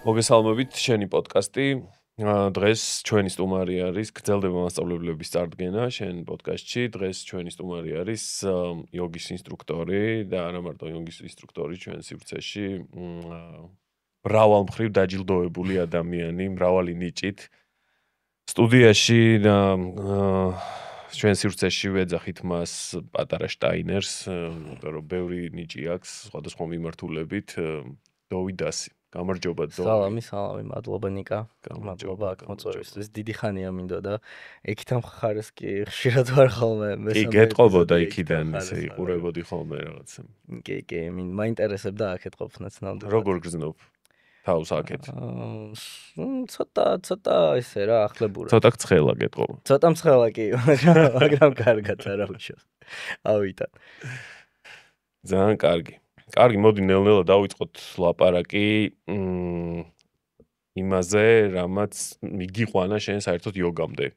მოგესალმებით შენი პოდკასტი. დღეს ჩვენი სტუმარი არის გრძელდება მასწავლებლების წარდგენა შენ პოდკასტში. დღეს ჩვენი სტუმარი არის იოგის ინსტრუქტორი და არა მარტო იოგის ინსტრუქტორი ჩვენ სივრცეში, მრავალმხრივ დაჯილდოებული ადამიანი, მრავალი ნიჭით. სტუდიაში და ჩვენ სივრცეში ვეძახით მას პატარა შტაინერს, იმიტომ რომ ბევრი ნიჭი აქვს სხვადასხვა მიმართულებით. დოვიდასი. გამარჯობა სალამი, მადლობა ნიკა. მადლობა აქ მოწვევისთვის. დიდი ხანია მინდოდა და იქიდან ხარეს კი ხშირად ვარ ხოლმე კი, გეტყობოდა იქიდან ესე იყურებოდი ხოლმე რაღაცა. კი, მაინტერესებდა აქეთ ყოფნაც ნამდვილად. როგორ გრძნობ თავს აქეთ? ცოტა ესე რა, ახლებურად. ცოტა ცხელა გეტყობა. ცოტა ცხელა კი, მაგრამ კარგად არა უშავს. ავიტან. ძალიან კარგი. კარგი, მოდი ნელ-ნელა დავიწყოთ ლაპარაკი იმაზე, რამაც მიგიყვანა შენ საერთოდ იოგამდე.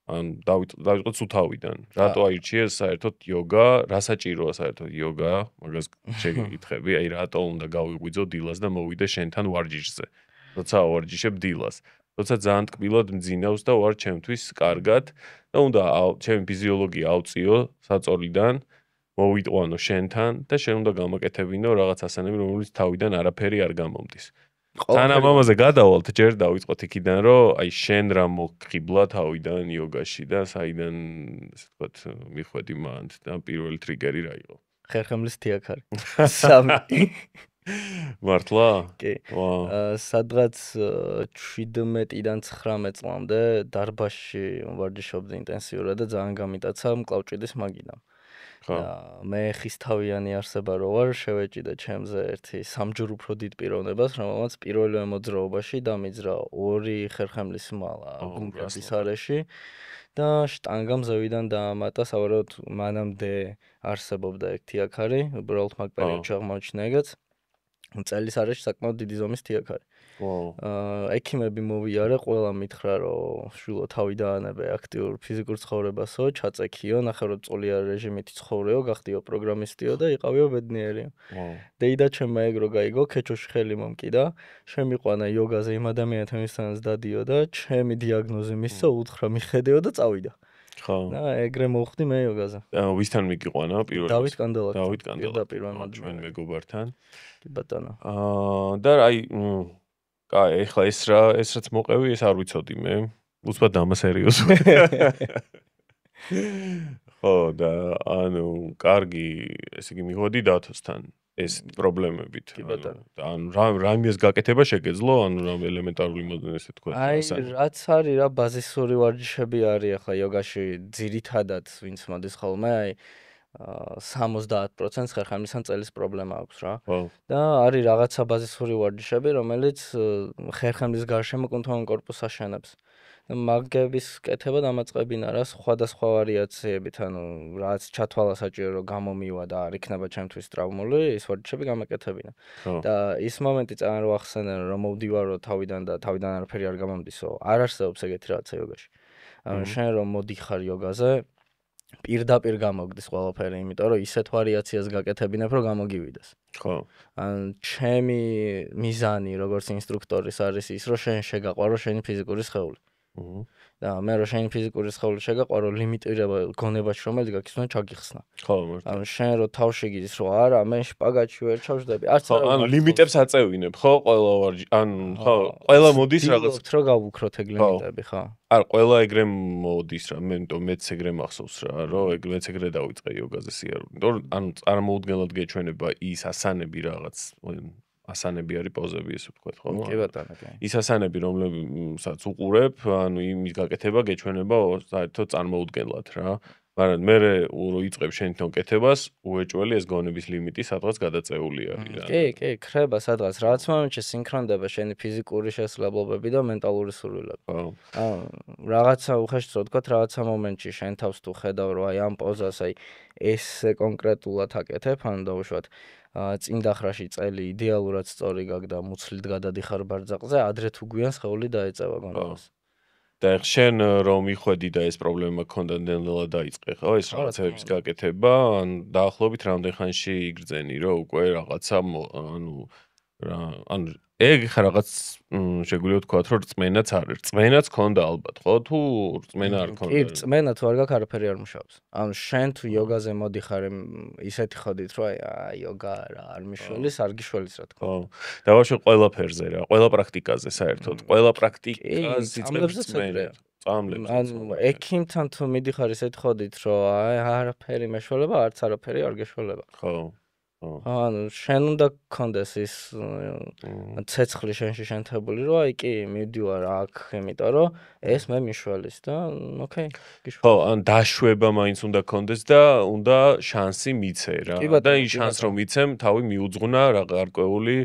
ან დავიწყოთ სუთავიდან. რატო აირჩიეს საერთოდ იოგა, რა საჭიროა საერთოდ იოგა? მაგას შეგიკითხები, აი რატო უნდა გავიღვიძო დილას და მოვიდე შენთან ვარჯიშზე. როცა ვარჯიშებ დილას. როცა ძალიან ტკბილად მძინავს და ვარ ჩემთვის კარგად და უნდა ჩემი ფიზიოლოგია ავწიო საწოლიდან. მოვიტყვანო შენთან და შენ უნდა გამაკეთებინო რაღაც ასანები, რომელიც თავიდან არაფერი არ გამომდის. თანამ ამაზე გადავალთ, ჯერ დავიწყოთ იქიდან, რომ აი შენ რა მოგხიბლა თავიდან იოგაში და საიდან, ასე ვთქვათ, მიხვედი მანდ და პირველი ტრიგერი რა იყო? ხერხემლის თიაქარი. 3. მართლა? კი. სადღაც 17-დან 19 წლამდე დარბაზში ვარჯიშობდი ინტენსიურად და ძალიან გამიტაცა მკლავჭიდის მაგინამ. მე ხისთავიანი არსება რო ვარ, შევეჭიდე ჩემზე ერთი სამჯერ უფრო დიდ პიროვნებას, რომელმაც პირველივე მოძრაობაში დამიძრა 2 ხერხემლის მალა გუმბათის არეში და შტანგამ ზევიდან დაამატა, სავარაუდოდ მანამდე არსებობდა ეგ თიაქარი, უბრალოდ მაგ პერიოდში აღმოჩნდა ეგაც. წელის არეში საკმაოდ დიდი ზომის თიაქარი. ექიმები მოვიარე, ყველა მითხრა, რომ შვილო თავი დაანებე აქტიურ ფიზიკურ ცხოვრებასო, ჩაწექიო, ნახე რომ წოლიან რეჟიმით ცხოვრეო, გახდიო პროგრამისტიო და იყავიო ბედნიერიო. დეიდა ჩემმა ეგ რო გაიგო, ქეჩოში ხელი მომკიდა, შემიყვანა იოგაზე იმ ადამიანთან, ვისთანაც დადიოდა, ჩემი დიაგნოზი მისცა, უთხრა მიხედეო და წავიდა. ხო. და ეგრე მოვხდი მე იოგაზე. ვისთან მიგიყვანა პირველად? დავით კანდელაკთან. დავით კანდელაკთან. ჩვენ მეგობართან. კი ბატონო. და აი კაი, ეხლა ეს რაც მოყევი, ეს არ ვიცოდი მე. უცბად დამასერიოზული. ხო, და ანუ კარგი, ესე იგი მივოდი დათოსთან ეს პრობლემებით. ანუ რამეს გაკეთება შეგეძლო, ანუ რამ ელემენტარული ესე თქვა. აი, რაც არის რა ბაზისური ვარჯიშები არის ახლა იოგაში ძირითადად, ვინც მოდის ხოლმე, აი 70% ხერხემლისგან წელის პრობლემა აქვს რა. და არის რაღაცა ბაზისური ვარჯიშები, რომელიც ხერხემლის გარშემო კუნთოვან კორპუსს აშენებს. მაგების კეთება დამაწყებინა რა სხვადასხვა ვარიაციებით, ანუ რაც ჩათვალა საჭირო რომ გამომივა და არ იქნება ჩემთვის ტრავმული, ის ვარჯიშები გამაკეთებინა. და ის მომენტი ძალიან რო ახსენე რომ მოვდივარო თავიდან და თავიდან არაფერი არ გამომდისო, არ არსებობს ეგეთი რაღაცა იოგაში. ანუ შენ რომ მოდიხარ იოგაზე, პირდაპირ გამოგდის ყველაფერი, იმიტომ რომ ისეთ ვარიაციას გაკეთებინებ, რომ გამოგივიდეს. ხო. ან ჩემი მიზანი როგორც ინსტრუქტორის არის ის, რომ შენ შეგაყვარო შენი ფიზიკური სხეული. და მე რომ შენი ფიზიკური სხეული შეგაყვარო, ლიმიტირება გონებაში რომელიც გაქვს, უნდა ჩაგიხსნა. ხო, მართლა. ანუ შენ რომ თავში გიძს, რომ არა, მე შპაგატში ვერ ჩავждები. არც არა. ანუ ლიმიტებს აწევინებ, ხო, ყველა ან ხო, ყველა მოდის რაღაც რო გავუქროთ ეგ ლიმიტები, ხო? არ ყველა ეგრე მოდის რა, მეც ეგრე მახსოვს რა, რომ მეც ეგრე დავიწყე იოგაზე სიარული. იმიტომ რომ ანუ წარმოუდგენლად გეჩვენება ის ასანები რაღაც ასანები არის პოზები, ესე ვთქვათ, ხო? კი ბატონო, კი. ის ასანები, რომლებსაც უყურებ, ანუ იმის გაკეთება გეჩვენება საერთოდ წარმოუდგენლად რა. მაგრამ მე რო იწყებ შენთან კეთებას, უეჭველი ეს გონების ლიმიტი სადღაც გადაწეული არის რა. კი, ხრება სადღაც, რაც მომენტში სინქრონდება შენი ფიზიკური შესაძლებლობები და მენტალური სურვილები. ანუ რაღაცა უხეშთო ვთქვათ, რაღაცა მომენტში შენ თავს თუ ხედავ, რომ აი ამ პოზას აი ესე კონკრეტულად აკეთებ, ანუ დავუშვათ წინ დახრაში წელი იდეალურად სწორი გაქვს და მუცლით გადადიხარ ბარძაყზე, ადრე თუ გვიან სხეული დაეწევა გონებას. და შენ რომ მიხვედი და ეს პრობლემა გქონდა ნელ-ნელა დაიწყე, ხო, ეს რაღაცების გაკეთება, ან დაახლოებით რამდენ ხანში იგრძენი, რომ უკვე რაღაცა ანუ რა ანუ ეგ ხა რაღაც შეგვიძლია ვთქვათ რომ რწმენაც არის რწმენაც ქონდა ალბათ ხო თუ რწმენა არ კი, ქონდა რწმენა თუ არ გაქვს არაფერი არ მუშაობს. ანუ შენ თუ იოგაზე მოდიხარ ისეთი ხოდით რომ აი იოგა რა არ მიშველის, არ გიშველის რა თქმა უნდა. ხო. დავაშო ყველაფერზე რა, ყველა პრაქტიკაზე საერთოდ. ყველა პრაქტიკას იწყებს წამლებზეც წამლებს. ანუ ექიმთან თუ მიდიხარ ისეთი ხოდით რომ აი არაფერი მეშველება, არც არაფერი არ გეშველება. ხო. ანუ შენ უნდა გქონდეს ის ცეცხლი შენში შენთებული რომ აი კი მივდივარ აქ იმიტომ რომ ეს მე მიშველის და ოკეი გიშველის. ხო, ან დაშვება მაინც უნდა გქონდეს და უნდა შანსი მიცე რა. და ის შანსს რომ მიცემ, თავი მიუძღვნა რა გარკვეული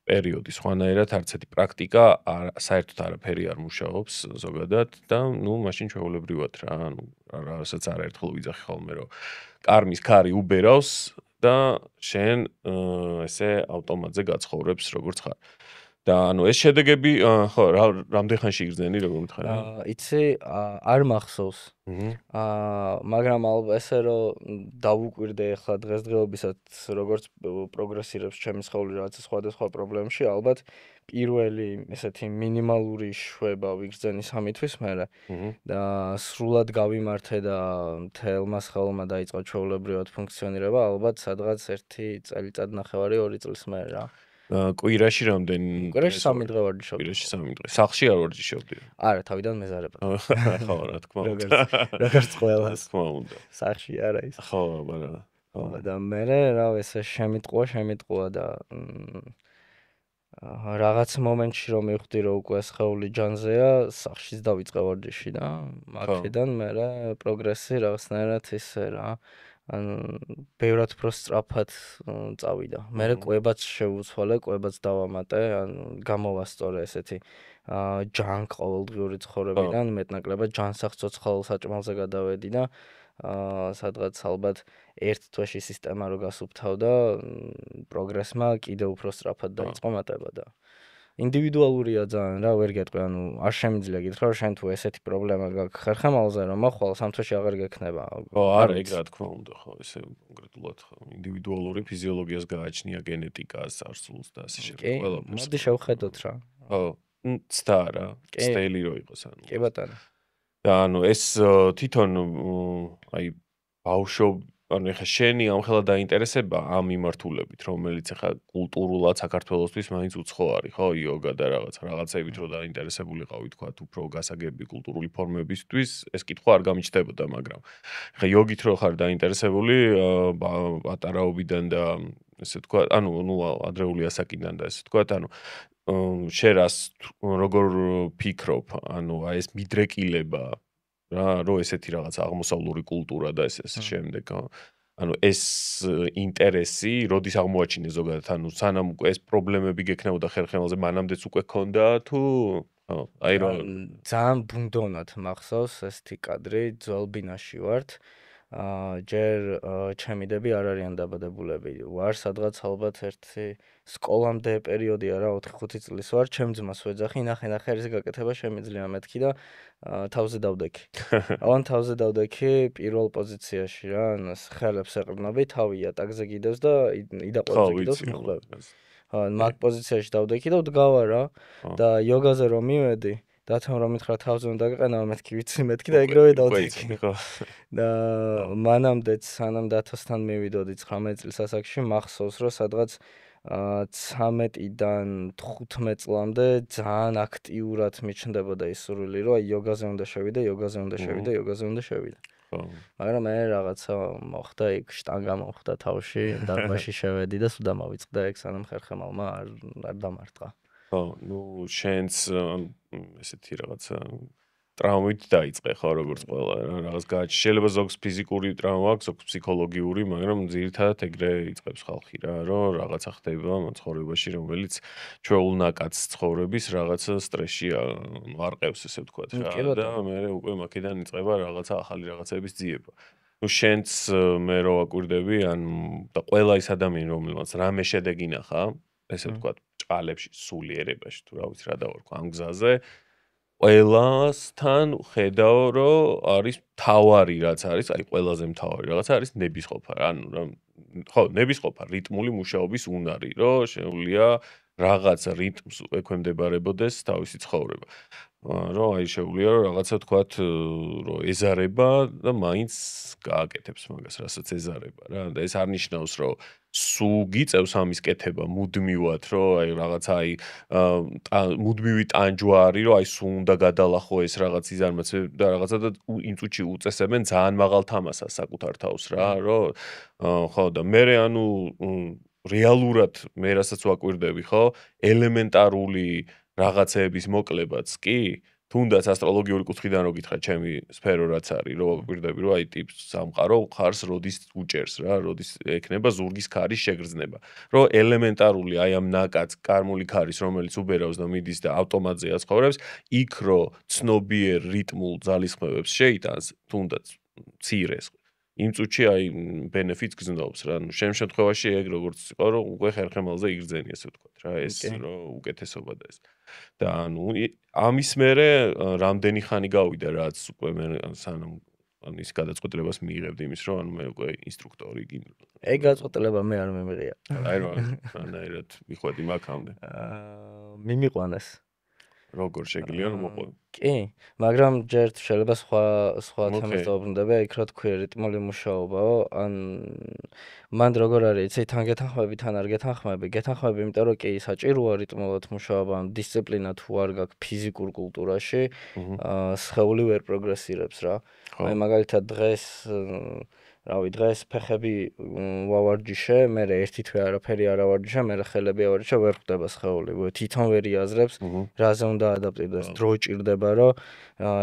პერიოდი. სხვანაირად არც ერთი პრაქტიკა საერთოდ არაფერი არ მუშაობს ზოგადად და ნუ მაშინ ჩვეულებრივად რა, ანუ რასაც არაერთხელ ვიძახი ხოლმე რომ კარმის ქარი უბერავს და შენ ესე ავტომატზე გაცხოვრებს როგორც ხარ. და ანუ ეს შედეგები ხო რამდენ ხანში იგრძენი როგორ მითხარი? იცი არ მახსოვს. მაგრამ ესე რომ დავუკვირდე ახლა დღესდღეობისაც როგორც პროგრესირებს ჩემი სხეული რაღაცა სხვადასხვა პრობლემებში, ალბათ პირველი ესეთი მინიმალური შვება ვიგრძენი 3 თვის მერე და სრულად გავიმართე და მთელმა სხეულმა დაიწყო ჩვეულებრივად ფუნქციონირება, ალბათ სადღაც 1 წელიწად ნახევარი 2 წლის მერე რა. კვირაში რამდენ? კვირაში 3 დღე ვარჯიშობდი. კვირაში 3 დღე. სახლში არ ვარჯიშობდი? არა, თავიდან მეზარება. ხო, რა თქმა უნდა. როგორც ყველას. რა თქმა უნდა. სახლში არა ის. ხო, მაგრამ და მე რა ესე შემიტყვა და რაღაც მომენტში რომ მივხვდი რომ უკვე სხეული ჯანზეა, სახლშიც დავიწყე ვარჯიში და აქედან მე პროგრესი რაღაცნაირად ისე რა ანუ ბევრად უფრო სწრაფად წავიდა. მე კვებაც შევუცვალე, კვებაც დავამატე, ანუ გამოვასწორე ესეთი ჯანკ ყოველდღიური ცხოვრებიდან, მეტნაკლებად ჯანსაღ ცოცხალ საჭმელზე გადავედი და სადღაც ალბათ 1 თვეში სისტემა რო გასუფთავდა, პროგრესმა კიდევ უფრო სწრაფად დაიწყო მატება და ინდივიდუალურია ძალიან რა, ვერ გეტყვი, ანუ არ შემიძლია გითხრა რომ შენ თუ ესეთი პრობლემა გაქვს ხერხემალზე, რომ ახვალ 3 თვეში აღარ გექნება. ხო, არა, ეგ რა თქმა უნდა, ხო, ესე კონკრეტულად ხო, ინდივიდუალური ფიზიოლოგიას გააჩნია, გენეტიკას, წარსულს და ასე შემდეგ, ყველაფერს. მოდი შევხედოთ რა. ხო, ცდა რა, სტელი რო იყოს ანუ. კი ბატონო. და ანუ ეს თვითონ აი ბავშვობ ანუ ეხა შენი ამხელა დაინტერესება ამ მიმართულებით, რომელიც ეხა კულტურულად საქართველოსთვის მაინც უცხო არის, ხო, იოგა და რაღაცებით რო დაინტერესებული ყავი, თქვა უფრო გასაგები კულტურული ფორმებისთვის, ეს კითხვა არ გამიჩნდებოდა, მაგრამ ეხა იოგით რო ხარ დაინტერესებული პატარაობიდან და ესე თქვა, ანუ ნუ ადრეული ასაკიდან და ესე თქვა, ანუ შენ რას როგორ ფიქრობ, ანუ აი ეს მიდრეკილება რა, რომ ესეთი რაღაც აღმოსავლური კულტურა და ეს შემდეგ, ანუ ეს ინტერესი, როდის აღმოაჩინე ზოგადად, ანუ სანამ უკვე ეს პრობლემები გექნებოდა ხერხემალზე, მანამდეც უკვე ქონდა თუ აი რა ძალიან ბუნდოვნად მახსოვს ესეთი კადრი, ძველბინაში ვართ. ჯერ ჩემი დები არ არიან დაბადებულები. ვარ სადღაც ალბათ ერთი სკოლამდე პერიოდია რა 4-5 წლის ვარ, ჩემ ძმას ვეძახი, ნახე არის გაკეთება შემიძლია მეთქი და თავზე დავდექი. ავან თავზე დავდექი პირველ პოზიციაში რა, ხელებს ეყრდნობი, თავი იატაკზე გიდევს და იდაყვებს გიდევს მუხლებს. მაგ პოზიციაში დავდექი და ვდგავარ რა და იოგაზე რომ მივედი დათომ რომ მითხრა თავზე უნდა გაყენავ მეთქი და ეგრევე დავდექი. და მანამდეც სანამ დათოსთან მივიდოდი 19 წლის ასაკში მახსოვს რომ სადღაც 13-დან 15 წლამდე ძალიან აქტიურად მიჩნდებოდა ის სურვილი რომ იოგაზე უნდა შევიდე. მაგრამ მე რაღაცა მოხდა იქ შტანგა მოხდა თავში, დარბაზში შევედი და სულ დამავიწყდა ეგ სანამ ხერხემალმა არ დამარტყა. ხო, ნუ შენს ესეთი რაღაცა ტრავმით დაიწყე ხო როგორც ყველა რა რაღაც გააჩი შეიძლება ზოგს ფიზიკური ტრავმა აქვს, ზოგს ფსიქოლოგიური, მაგრამ ძირითადად ეგრე იწყებს ხალხი რა, რომ რაღაცა ხდება ცხოვრებაში, რომელიც ჩვეულნაკაც ცხოვრების რაღაცა სტრესში არყევს ესე ვთქვათ რა და მე უკვე მაქედან იწყება რაღაცა ახალი რაღაცების ძიება. ნუ შენც მე რო ვაკვირდები, ან და ყველა ის ადამიანი რომელმაც რამე შედეგი ნახა, ესე ვთქვათ, ჭყალებში, სულიერებაში თუ რა ვიცი რა დავარქვა ამ გზაზე ყველასთან ხედავ რომ არის თავარი რაც არის, აი ყველაზე მთავარი რაღაც არის ნებისყოფა, ანუ ხო, ნებისყოფა რიტმული მუშაობის უნარი, რომ შეუძლია რაღაც რიტმს ექვემდებარებოდეს თავისი ცხოვრება. რომ აი შეუძლია რომ რაღაცა თქვათ რომ ეზარება და მაინც გააკეთებს მაგას, რასაც ეზარება რა. და ეს არ ნიშნავს რომ სულ გიწევს ამის კეთება მუდმივად, რომ აი რაღაცა აი მუდმივი ტანჯვა არის, რომ აი სულ უნდა გადალახო ეს რაღაც იზარმაცე და რაღაცა და იმ წუთში უწესებენ ძალიან მაღალ თამასას საკუთარ თავს რა, რომ ხო და მე ანუ რეალურად მე რასაც ვაკვირდები, ხო, ელემენტარული რაღაცეების მოკლებაც კი თუნდაც ასტროლოგიური კუთხიდან რო გითხრა ჩემი სფერო რაც არის რო ვაკვირდები რომ აი ტიპს სამყარო ხარს როდის უჭერს რა როდის ექნება ზურგის ქარის შეგრძნება რომ ელემენტარული აი ამ ნაკაც კარმული ქარის რომელიც უბერავს და მიდის და ავტომატზე აცხოვრებს იქ რო ცნობიერ რიტმულ ძალისხმევებს შეიტანს თუნდაც მცირეს იმ წუთში აი ბენეფიტს გზნობს რა ნუ შემ შემთხვევაში ეგ როგორც იყო რომ უკვე ხერხემალზე იგრძენი ასე ვთქვათ რა ეს რომ უკეთესობა და ეს და ანუ ამის მერე რამდენი ხანი გავიდა რაც უკვე მე სანამ ანუ ის გადაწყვეტილებას მიიღებდი იმის რომ ანუ მე უკვე ინსტრუქტორი გინდა ეგ გადაწყვეტილება მე არ მემიღია აი რა ანაირად მიხვედი მაგამდე მიმიყვანეს როგორ შეგიძლია რომ მოყვე კი მაგრამ ჯერ შეიძლება სხვა თემას დავბრუნდები იქ რა თქვია რიტმული მუშაობაო ან მანდ როგორ არის იცი თან გეთანხმები თან არ გეთანხმები გეთანხმები იმიტომ რომ კი საჭიროა რიტმულად მუშაობა ან დისციპლინა თუ არ გაქვს ფიზიკურ კულტურაში სხეული ვერ პროგრესირებს რა აი მაგალითად დღეს რავი დღეს ფეხები ვავარჯიშე, მე ერთი თვე არაფერი არ ავარჯიშე, მე ხელები ავარჯიშე, ვერ ხვდება სხეული, თვითონ ვერ იაზრებს, რაზე უნდა ადაპტირდეს, დრო ჭირდება, რომ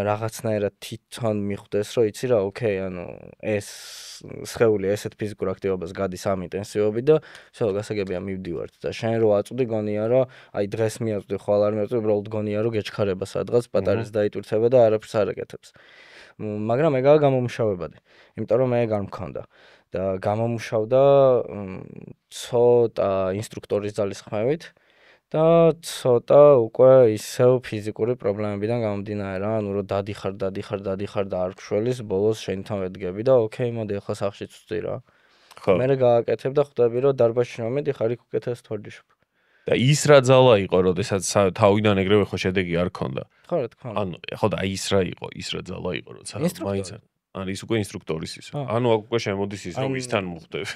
რაღაცნაირად თვითონ მიხვდეს, რომ იცი რა, ოკეი, ანუ ეს სხეული ესეთ ფიზიკურ აქტივობას გადის ამ ინტენსივობით და всё, გასაგებია მივდივართ და შენ რო აწვდი გონია, რომ აი დღეს მიაწვდი, ხვალ არ მიაწვდი, უბრალოდ გონია, რომ გეჩქარება სადღაც, პატარის დაიტვირთება და არაფერს არ აკეთებს. მაგრამ ეგაა გამომუშავებადი. იმიტომ რომ მე ეგ არ მქონდა და გამომუშავდა ცოტა ინსტრუქტორის ძალისხმევით და ცოტა უკვე ისევ ფიზიკური პრობლემებიდან გამომდინარე რა, ანუ რომ დადიხარ და არ გშველის, ბოლოს შენ თან ვედგები და ოკეი, მოდი ახლა სახში ვწვდი რა. მე გააკეთებ და ხვდები რომ დარბაზში მომედიხარ, იქ უკეთეს ვარჯიშობ. და ის რა ძალა იყო, როდესაც თავიდან ეგრევე ხო შედეგი არ ქონდა. ხო რა თქმა უნდა. ანუ ხო და აი ის რა იყო, ის რა ძალა იყო, როცა მაინც არის ის უკვე ინსტრუქტორის ის. ანუ აქ უკვე შემოდის ის რომ ისთან მოხდებ.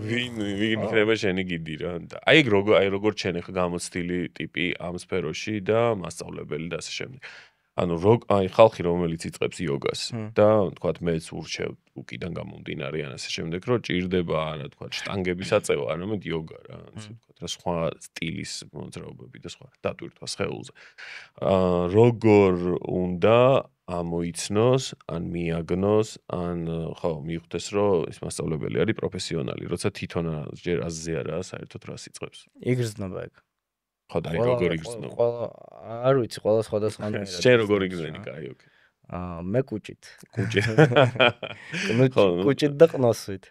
ვინ იქნება შენი გიდი რა. და აი როგორ შენ ხა გამოცდილი ტიპი ამ სფეროში და მასწავლებელი და ასე შემდეგ. ანუ აი ხალხი რომელიც იწყებს იოგას და თქვათ მეც ურჩევ უკიდან გამომდინარე ან ასე შემდეგ რომ ჭირდება არა თქვათ შტანგების აწევა არამედ იოგა რა ასე თქვათ რა სხვა სტილის მოძრაობები და სხვა დატვირთვა სხეულზე როგორ უნდა ამოიცნოს ან მიაგნოს ან ხო მიხვდეს რომ ის მასწავლებელი არის პროფესიონალი როცა თვითონ ჯერ აზზე არა საერთოდ რას იწყებს იგრძნობა ეგ ხო და როგორ იგრძნობა ყველა არ ვიცი ყველა სხვადასხვანაირად შენ როგორ იგრძნენი კაი ოკეი მე კუჭით ხო კუჭით და ყნოსვით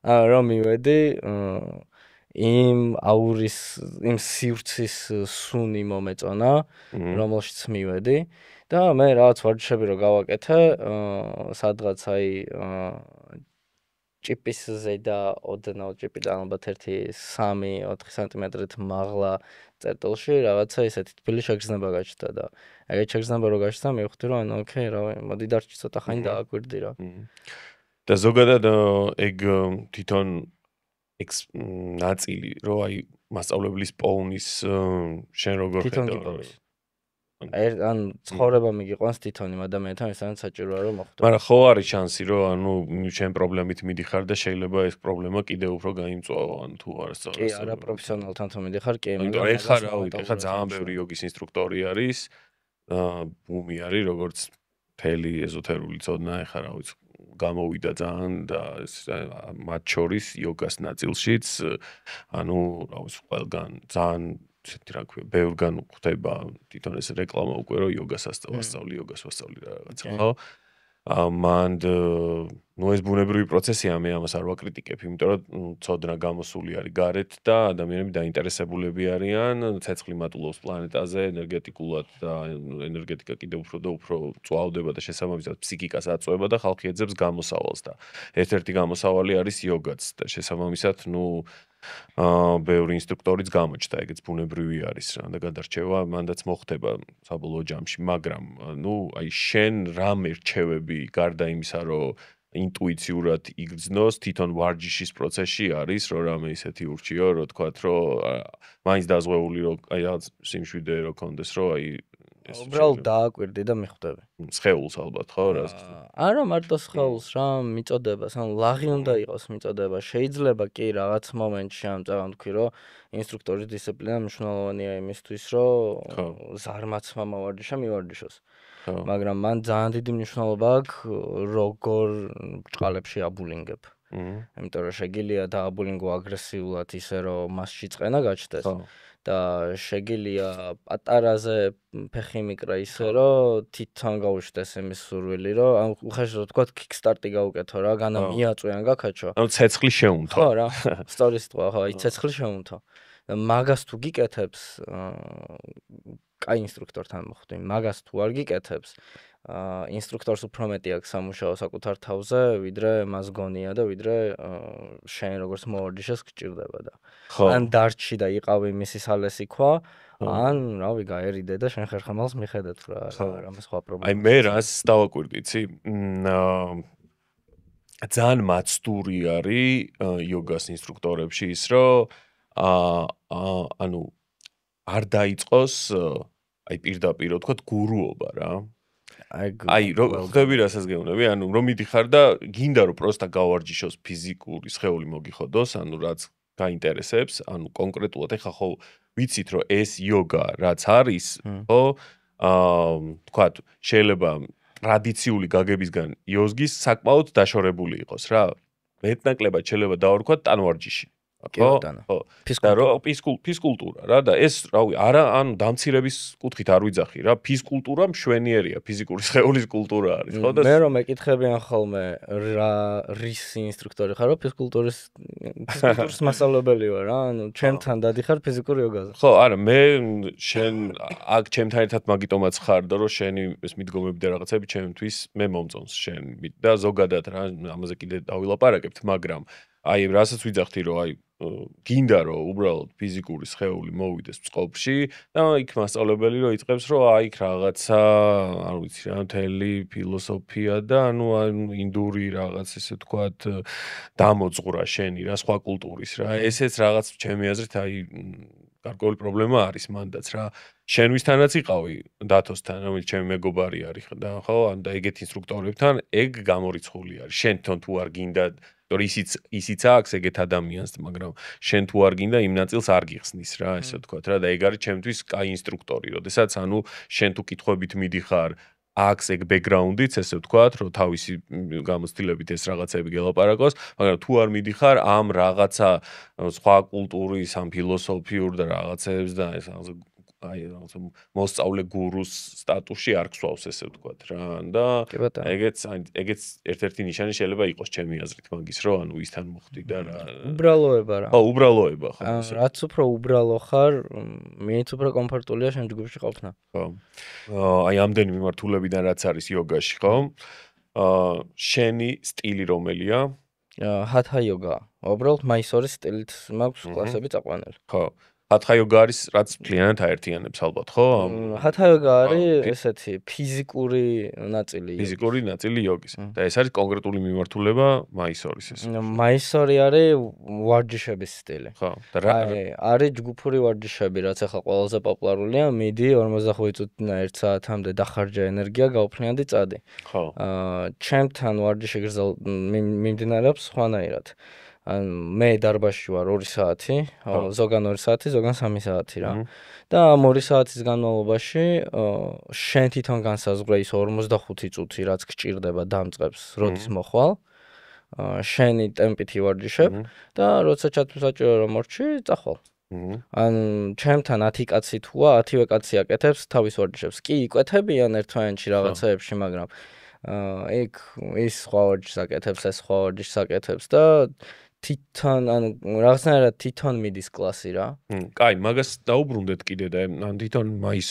რომ მივედი იმ აურის იმ სივრცის სუნი მომეწონა რომელშიც მივედი და მე რაღაც ვარჯიშები რო გავაკეთე სადღაც აი ჭიპის ზედა ოდნავ ჭიპიდან ალბათ 1-3-4 სანტიმეტრით მაღლა წერტილში რაღაცა ისეთი თბილი შეგრძნება გაჩნდა და ეგეთ შეგრძნება რო გაჩნდა მივხვდი რომ ანუ ოკეი რა მოდი დარჩი ცოტა ხანი დააკვირდი რა და ზოგადად ეგ თვითონ ნაწილი რო აი მასწავლებლის პოვნის შენ როგორ ხედავ ან ცხოვრება მიგიყვანს თვითონ იმ ადამიანთან ვისაც საჭიროა რომ მოხვდე. მაგრამ ხო არის შანსი რომ ანუ შენ პრობლემით მიდიხარ და შეიძლება ეს პრობლემა კიდევ უფრო გაიმწვავო ან თუ არასწორად. კი, არა პროფესიონალთან თუ მიდიხარ, კი, მაგრამ ეხლა რავი, ეხლა ძალიან ბევრი იოგის ინსტრუქტორი არის. ბუმი არის როგორც მთელი ეზოთერული ცოდნა ეხლა რავი გამოვიდა ძალიან და მათ შორის იოგას ნაწილშიც ანუ რავი ყველგან ძალიან ისეთი რა ქვია, ბევრგან ხდება თვითონ ეს რეკლამა უკვე რომ იოგას ასწავლი, იოგას ვასწავლი რაღაცა, ხო? მანდ ნუ ეს ბუნებრივი პროცესია, მე ამას არ ვაკრიტიკებ, იმიტომ რომ ცოდნა გამოსული არის გარეთ და ადამიანები დაინტერესებულები არიან, ცეცხლი მატულობს პლანეტაზე ენერგეტიკულად და ენერგეტიკა კიდევ უფრო და უფრო წვავდება და შესაბამისად ფსიქიკას აწვება და ხალხი ეძებს გამოსავალს და ერთ-ერთი გამოსავალი არის იოგაც და შესაბამისად, ნუ ბევრი ინსტრუქტორიც გამოჩნდა, ეგეც ბუნებრივი არის რა და გადარჩევა მანდაც მოხდება საბოლოო ჯამში, მაგრამ აი შენ რა მერჩევები გარდა იმისა, რომ ინტუიციურად იგრძნოს თვითონ ვარჯიშის პროცესში არის რომ რამე ისეთი ურჩიო, რომ თქვათ, რომ მაინც დაზღვეული რომ აი რაღაც სიმშვიდე რო კონდეს, რომ აი უბრალოდ დააკვირდი და მიხვდები. სხეულს ალბათ, ხო, რას? არა, მარტო სხეულს რა, მიწოდებას, ანუ ლაღი უნდა იყოს მიწოდება. შეიძლება კი რაღაც მომენტში ამ წავან თქვი, რომ ინსტრუქტორის დისციპლინა მნიშვნელოვანია იმისთვის, რომ ზარმაცმა მოვარჯიშა, მივარჯიშოს. მაგრამ მან ძალიან დიდი მნიშვნელობა აქვს, როგორ ბრჭყალებში აბულინგებ. იმიტომ რომ შეგიძლია დააბულინგო აგრესიულად ისე, რომ მასში წყენა გაჩნდეს. და შეგიძლია პატარაზე ფეხი მიკრა ისე, რომ თვითონ გაუშვდეს იმის სურვილი, რომ ან უხეშად თქვა kickstart-ი გაუკეთო რა, განა მიაწვიან გაკაჩო. ანუ ცეცხლი შეუნთო. ხო რა, სწორი სიტყვა, ხო, აი ცეცხლი შეუნთო. მაგას თუ გიკეთებს, კაი ინსტრუქტორთან მოხვდი, მაგას თუ არ გიკეთებს, ინსტრუქტორს უფრო მეტი აქვს სამუშაო საკუთარ თავზე, ვიდრე მას გონია და ვიდრე შენ როგორც მოვარჯიშეს გჭირდება და ან დარჩი და იყავი მისი სალესი ქვა, ან რავი გაერიდე და შენ ხერხემალს მიხედეთ რა, რამე სხვა პრობლემა. აი მე რას დავაკვირდი, იცი? ძალიან მაცდური არის იოგას ინსტრუქტორებში ის, რომ ანუ არ დაიწყოს აი პირდაპირ თქვა გურუობა რა. აი რომ ხდები რასაც გეუბნები, ანუ რომ მიდიხარ და გინდა რომ პროსტა გავარჯიშოს ფიზიკური სხეული მოგიხოდოს, ანუ რაც გაინტერესებს, ანუ კონკრეტულად ეხა ხო ვიცით რომ ეს იოგა რაც არის, ხო თქვა შეიძლება ტრადიციული გაგებისგან იოზგის საკმაოდ დაშორებული იყოს რა. მეტნაკლებად შეიძლება დავარქვათ ტანვარჯიში. ხო? ფიზკულტურა რა და ეს რავი არა ანუ დამცირების კუთხით არ ვიძახი რა ფიზკულტურა მშვენიერია ფიზიკური სხეულის კულტურა არის ხო და მე რომ მეკითხებიან ხოლმე რა რის ინსტრუქტორი ხარო ფიზკულტურის მასწავლებელი ვარ რა ანუ ჩემთან დადიხარ ფიზიკურ იოგაზე ხო არა მე შენ აქ ჩემთან ერთად მაგიტომაც ხარ და რომ შენი ეს მიდგომები და რაღაცები ჩემთვის მე მომწონს შენ და ზოგადად რა ამაზე კიდე დავილაპარაკებთ მაგრამ აი რასაც ვიძახთი რომ აი გინდა რომ უბრალოდ ფიზიკური სხეული მოვიდეს წყობში და იქ მასწავლებელი რომ იწყებს რომ აი იქ რაღაცა არ ვიცი რა მთელი ფილოსოფია და ანუ ინდური რაღაც ესე ვთქვათ დამოწყვრა შენი რა სხვა კულტურის რა ესეც რაღაც ჩემი აზრით აი გარკვეული პრობლემა არის მანდაც რა შენვისთანაც იყავი დათოსთან რომელიც ჩემი მეგობარი არის და ხო ან და ეგეთ ინსტრუქტორებთან ეგ გამორიცხული არის შენ თვითონ თუ არ გინდა რომ ისიც აქვს ეგეთ ადამიანს, მაგრამ შენ თუ არ გინდა იმ ნაწილს არ გიხსნის რა, ესე ვთქვათ რა და ეგ არის ჩემთვის კაი ინსტრუქტორი, როდესაც ანუ შენ თუ კითხვებით მიდიხარ, აქვს ეგ ბექგრაუნდიც, ესე ვთქვათ, რომ თავისი გამოცდილებით ეს რაღაცები გელაპარაკოს, მაგრამ თუ არ მიდიხარ ამ რაღაცა სხვა კულტურის, ამ ფილოსოფიურ და რაღაცებს და ეს აი რაღაცა მოსწავლე გურუს სტატუსში არ გსვავს ესე ვთქვათ რა და ეგეც ერთ-ერთი ნიშანი შეიძლება იყოს ჩემი აზრით მაგის რომ ანუ ისთან მოხდი და რა უბრალოება რა ხო უბრალოება ხო რაც უფრო უბრალო ხარ მით უფრო კომფორტულია შენ ჯგუფში ყოფნა ხო აი ამდენი მიმართულებიდან რაც არის იოგაში ხო შენი სტილი რომელია ჰათა იოგა უბრალოდ მაისორის სტილით მაქვს კლასები წაყვანილი ხო ჰათა იოგა არის რაც მთლიანად აერთიანებს ალბათ ხო? ჰათა იოგა არის ესეთი ფიზიკური ნაწილი იოგის. და ეს არის კონკრეტული მიმართულება მაისორის ეს. მაისორი არის ვარჯიშების სტილი. ხო. და რა არის ჯგუფური ვარჯიშები, რაც ახლა ყველაზე პოპულარულია, მიდი 45 წუთიდან 1 საათამდე დახარჯა ენერგია, გაუფრინდი წადი. ხო. ჩემთან ვარჯიში მიმდინარეობს სხვანაირად. მე დარბაზში ვარ 2 საათი, ზოგან 2 საათი, ზოგან 3 საათი რა. და ამ 2 საათის განმავლობაში შენ თვითონ განსაზღვრე ის 45 წუთი, რაც გჭირდება დამწყებს, როდის მოხვალ. შენი ტემპით ივარჯიშებ და როცა ჩათვლისაჭირო რომ მორჩი, წახვალ. ან ჩემთან 10 კაცი თუა, 10-ვე კაცი აკეთებს თავის ვარჯიშებს. კი, იკვეთებიან ერთმანეთში რაღაცეებში, მაგრამ ეგ ის სხვა ვარჯიშს აკეთებს, ეს სხვა ვარჯიშს აკეთებს და თვითონ რაღაცნაირად თვითონ მიდის კლასი რა. კაი, მაგას დაუბრუნდეთ კიდე და ან თვითონ მაის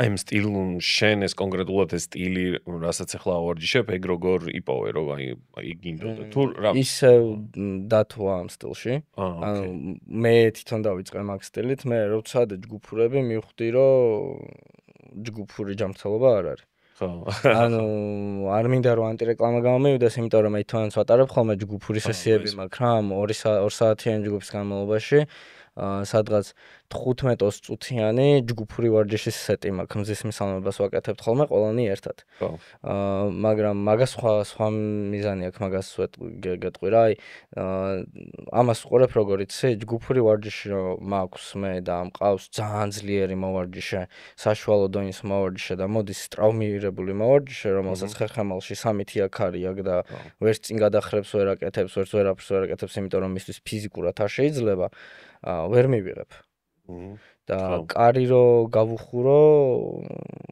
აი ამ სტილ შენ ეს კონკრეტულად ეს სტილი, რასაც ახლა ავარჯიშებ, ეგ როგორ იპოვე, რომ აი გინდოდა თუ რა ისე დათვა ამ სტილში. მე თვითონ დავიწყე მაგ სტილით, მე როცა და ჯგუფურები მივხვდი, რომ ჯგუფური ჯანმრთელობა არ არის. არ მინდა რომ ანტირეკლამა გამომივიდეს, იმიტომ რომ მე თვითონაც ვატარებ ხოლმე ჯგუფური სესიები მაქვს რა, 2 საათიანი ჯგუფის განმავლობაში, სადღაც 15-20 წუთიანი ჯგუფური ვარჯიშის სეტი მაქვს, მზის მისამებას ვაკეთებთ ხოლმე ყველანი ერთად. მაგრამ მაგას სხვა მიზანი აქვს, მაგას გეტყვი რა, აი ამას ვყურებ როგორ იცი, ჯგუფური ვარჯიში რომ მაქვს მე და მყავს ძალიან ძლიერი მოვარჯიშე, საშუალო დონის მოვარჯიშე და მოდის ტრავმირებული მოვარჯიშე, რომელსაც ხერხემალში 3 თიაქარი აქვს და ვერც წინ გადახრებს ვერ აკეთებს, ვერც ვერაფერს ვერ აკეთებს, იმიტომ რომ მისთვის ფიზიკურად არ შეიძლება, ვერ მივიღებ. და კარი რო გავუხურო,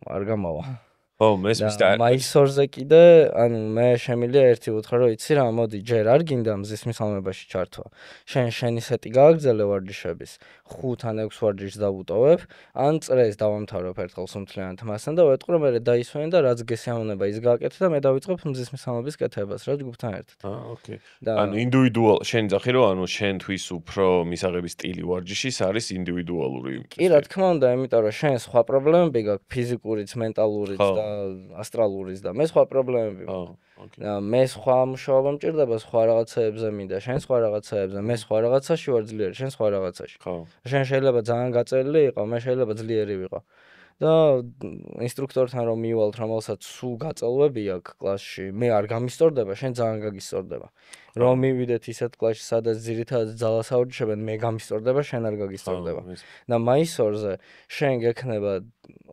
არ გამავა. მესმის და მაისორზე კიდე, ანუ მე შემიძლია ერთი უთხრა, რომ იცი რა, მოდი, ჯერ არ გინდა მზის მისამებაში ჩართვა. შენი სეტი გააგრძელე ვარჯიშების, 5 ან 6 ვარჯიშს დავუტოვებ, ან წრეს დავამთავრებ ერთხელ სუმთლიანად მასთან და ვეტყვი, რომ მე დაისვენ და რაც გესიამონება ის გააკეთე და მე დავიწყებ მზის მისამების კეთებას რა ჯგუფთან ერთად. ოკეი. ანუ ინდივიდუალ შენ ძახი რომ ანუ შენთვის უფრო მისაღების სტილი ვარჯიშის არის ინდივიდუალური. კი რა თქმა უნდა, იმიტომ რომ შენ სხვა პრობლემები გაქვს, ფიზიკურიც, მენტალურიც და ასტრალურის და მე სხვა პრობლემები მაქვს. მე სხვა მუშაობა მჭირდება, სხვა რაღაცეებზე მინდა, შენ სხვა რაღაცეებზე, მე სხვა რაღაცაში ვარ ძლიერი, შენ სხვა რაღაცაში. შენ შეიძლება ძალიან გაწერილი იყო, მე შეიძლება ძლიერი ვიყო. და ინსტრუქტორთან რომ მივალთ, რომელსაც სულ გაწელვები აქვს კლასში, მე არ გამისტორდება, შენ ძალიან გაგისტორდება. რომ მივიდეთ ისეთ კლასში, სადაც ძირითადად ძალას აურჯიშებენ, მე გამისტორდება, შენ არ გაგისტორდება. და მაისორზე შენ გექნება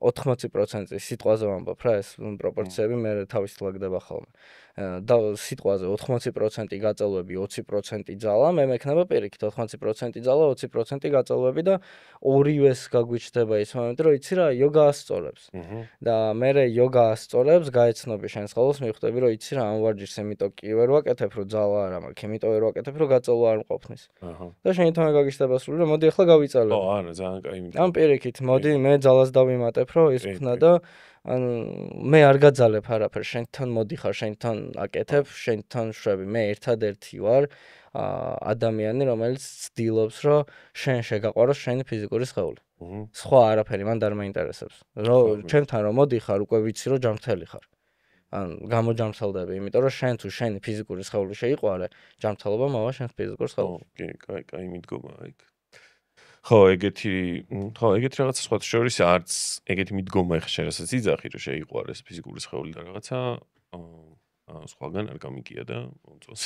80% სიტყვაზე ვამბობ რა, ეს პროპორციები მე თავის ლაგდება ხოლმე. და სიტყვაზე 80% გაწელვები, 20% ძალა, მე მექნება პირიქით 80% ძალა, 20% გაწელვები და ორივეს გაგვიჩნდება ის მომენტი, რომ იცი რა, იოგა ასწორებს. და მე იოგა ასწორებს, გაეცნობი შენს ხელს, მიხვდები, რომ იცი რა, ამ ვარჯიშს იმიტომ კი ვერ ვაკეთებ, რომ ძალა არ მაქვს, იმიტომ ვერ ვაკეთებ, რომ გაწელვა არ მყოფნის. და შენ თვითონ გაგიჩნდება სული, რომ მოდი ახლა გავიწელებ. არა, ძალიან კაი. ამ პირიქით, მოდი მე ძალას დავიმატებ, რომ ის ვქნა და ანუ მე არ გაძალებ არაფერს, შენ თან მოდიხარ, შენ თან აკეთებ, შენ თან შვები. მე ერთადერთი ვარ ადამიანი, რომელიც ცდილობს, რომ შენ შეგაყვაროს შენი ფიზიკური სხეული. სხვა არაფერი მან არ მაინტერესებს. რომ ჩემთან რომ მოდიხარ, უკვე ვიცი, რომ ჯანმრთელი ხარ. ან გამოჯანმრთელდები, იმიტომ რომ შენ თუ შენი ფიზიკური სხეული შეიყვარე, ჯანმრთელობა მოვა შენს ფიზიკურ სხეულში. კაი მიდგომა იქ. ხო, ეგეთი რაღაცა სხვა შორის არც ეგეთი მიდგომა ეხა შენ რასაც იძახი რომ შეიყვარეს ფიზიკური სხეული და რაღაცა სხვაგან არ გამიგია და მომწონს.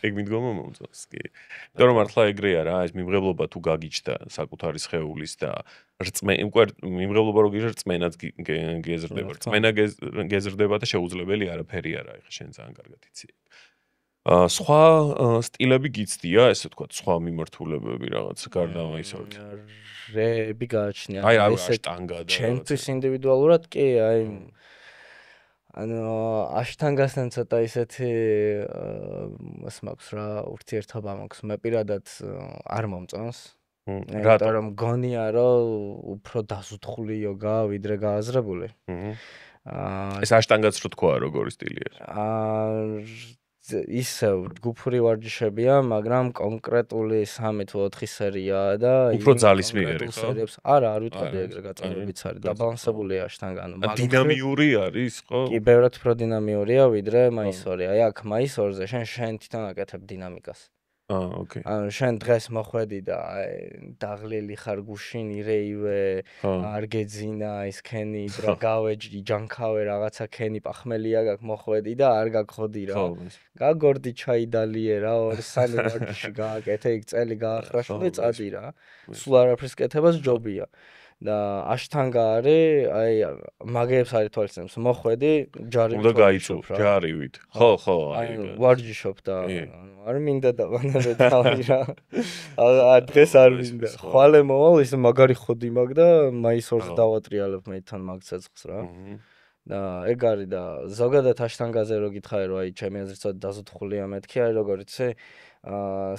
ეგ მიდგომა მომწონს, კი. იმიტომ რომ მართლა ეგრეა რა, ეს მიმღებლობა თუ გაგიჩნდა საკუთარი სხეულის და უკვე მიმღებლობა რო გიჟე რწმენაც გეზრდება. რწმენა გეზრდება და შეუძლებელი არაფერი არა, ეხა შენ ძალიან კარგად იცი. სხვა სტილები გიცდია, ესე ვთქვათ, სხვა მიმართულებები რაღაც გარდა ისევით. რეები გააჩნია. აი აშტანგა და ჩემთვის ინდივიდუალურად კი, აი ანუ აშტანგასთან ცოტა ისეთი ეს მაქვს რა, ურთიერთობა მაქვს. მე პირადად არ მომწონს. იმიტომ რომ გონია რომ უფრო დაზუთხული იოგა ვიდრე გააზრებული. ეს აშტანგაც რო თქვა როგორი სტილია? ისევ ჯგუფური ვარჯიშებია, მაგრამ კონკრეტული 3 თუ 4 სერია და უფრო ძალის მიერი ხო? არა, არ ვიტყოდი ეგრე გაწევრებიც არის, დაბალანსებულია აშტანგა. დინამიური არის ხო? კი, ბევრად უფრო დინამიურია ვიდრე მაისორი. აი აქ მაისორზე შენ თვითონ აკეთებ დინამიკას. ოკეი. ანუ შენ დღეს მოხვედი და დაღლილი ხარ გუშინ ირეივე, არ გეძინა ის ქენი, დრო გავეჯი, ჯანქავე რაღაცა ქენი პახმელია გაქვს მოხვედი და არ გაგხოდი რა. გაგორდი ჩაიდალიე რა, 2-3 ვარჯიში გააკეთე, იქ წელი გაახრაშო და წადი რა. სულ არაფერს კეთებას ჯობია. და აშტანგა არის, აი მაგებს არის თვალსაჩინო. მოხვედი, ჯარი უნდა გაიწო, ჯარივით. ხო, აი ვარჯიშობ და არ მინდა დავანებე თავი რა. დღეს არ მინდა. ხვალე მოვალ ის მაგარი ხოდი მაგ და მაისორს დავატრიალებ მე თან მაგ ცეცხლს რა. და ეგ არის და ზოგადად აშტანგაზე რო გითხარი რომ აი ჩემი აზრით ცოტა დაზოთხულია მეთქი არის როგორც იცი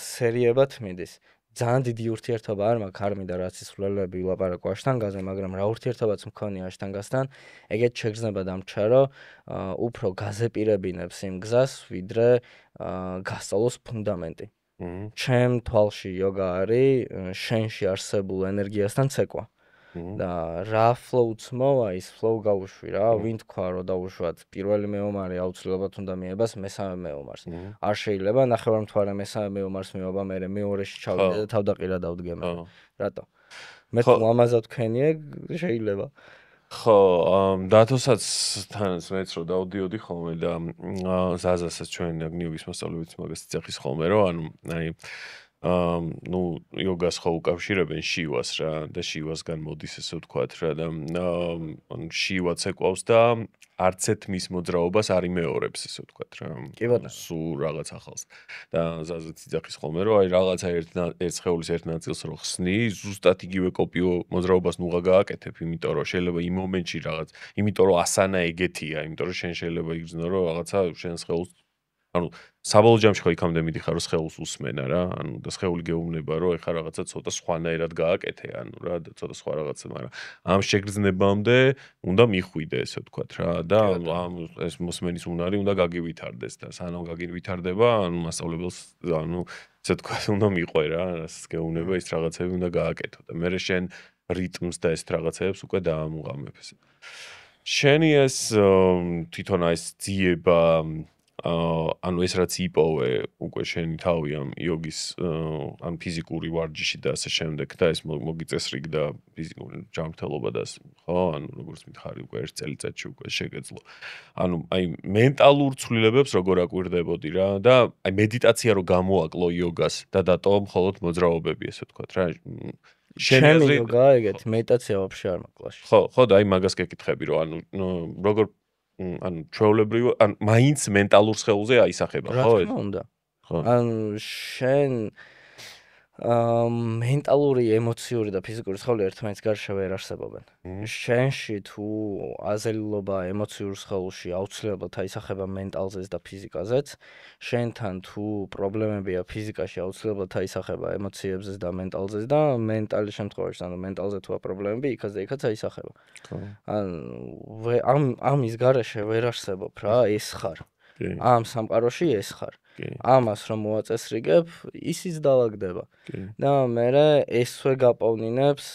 სერიებად მიდის ძალიან დიდი ურთიერთობა არ მაქვს არ მინდა რაც ის ხვლელები ვილაპარაკო აშტანგაზე მაგრამ რა ურთიერთობაც მქონია აშტანგასთან ეგეთ შეგრძნება დამრჩა რომ უფრო გაზეპირებინებს იმ გზას ვიდრე გასწავლოს ფუნდამენტი ჩემ თვალში იოგა არის შენში არსებულ ენერგიასთან ცეკვა და რა ფლოუც მოვა ის ფლოუ გავუშვი რა ვინ თქვა რომ დავუშვათ პირველი მეომარი აუცილებლად უნდა მიებას მესამე მეომარს არ შეიძლება ნახევარმთვარე მესამე მეომარს მიობა მე მეორეში ჩავიდე და თავდაყირა დავდგემე რატო მე თუ ამაზად თქვენია შეიძლება ხო დათოსაც თანაც მეც რო დავდიოდი ხოლმე და ზაზასაც ჩვენ ნიობის მასწავლებელიც მაგას იცახის ხოლმე რომ ანუ აი ну იოგას ხო უკავშირებენ შივას რა და შივასგან მოდის ესე ვთქვათ რა და ანუ შივა ცეკვავს და არც ერთ მის მოძრაობას არ იმეორებს ესე ვთქვათ რა სულ რაღაც ახალს და ზაზაც იცახის ხოლმე რომ აი რაღაცა ერთ სხეულის ერთ ნაწილს რო ხსნი ზუსტად იგივე კოპიო მოძრაობას ნუღა გააკეთებ იმიტომ რომ შეიძლება იმ მომენტში რაღაც იმიტომ რომ ასანა ეგეთია იმიტომ რომ შენ შეიძლება იგრძნო რომ რაღაცა შენ სხეულს ანუ საბოლოო ჯამში ხო იქამდე მიდიხარ რომ სხეულს უსმენა რა ანუ და სხეული გეუბნება რომ ეხა რაღაცა ცოტა სხვანაირად გააკეთე ანუ რა და ცოტა სხვა რაღაცა მაგრამ ამ შეგრძნებამდე უნდა მიხვიდე ესე ვთქვათ რა და ამ ეს მოსმენის უნარი უნდა გაგივითარდეს და სანამ გაგივითარდება ანუ მასწავლებელს ანუ ესე ვთქვათ უნდა მიყვე რა რას გეუბნება ის რაღაცები უნდა გააკეთო და მე შენ რიტმს და ეს რაღაცებს უკვე დაამუღამებ ესე შენი ეს თვითონ ეს ძიება ანუ ეს რაც იპოვე უკვე შენი თავი ამ იოგის ან ფიზიკური ვარჯიში და ასე შემდეგ და ეს მოგიწესრიგდა ფიზიკური ჯანმრთელობა და ხო ანუ როგორც მითხარი უკვე ერთ წელიწადში უკვე შეგეძლო ანუ აი მენტალურ ცვლილებებს როგორ აკვირდებოდი რა და აი მედიტაცია რო გამოაკლო იოგას და დატოვა მხოლოდ მოძრაობები ესე ვთქვათ რა შენი იოგა ეგეთი მედიტაცია ვაფშე არ მაკლაში ხო და აი მაგას გეკითხები რომ ანუ როგორ ანუ ჩვეულებრივ ან მაინც მენტალურ სხეულზე აისახება ხო ეს? რა თქმა უნდა. ანუ შენ მენტალური, ემოციური და ფიზიკური სხეული ერთმანეთის გარშე ვერ არსებობენ. შენში თუ აზელილობა ემოციურ სხეულში აუცილებლად აისახება მენტალზეც და ფიზიკაზეც, შენთან თუ პრობლემებია ფიზიკაში აუცილებლად აისახება ემოციებზეც და მენტალზეც და მენტალის შემთხვევაში, ანუ მენტალზე თუ პრობლემები იქაც და იქაც აისახება. ანუ ამის გარშე ვერ არსებობ რა, ეს ხარ. ამ სამყაროში ეს ხარ. ამას რომ მოაწესრიგებ, ისიც დაალაგდება. და მე ესვე გაპოვნინებს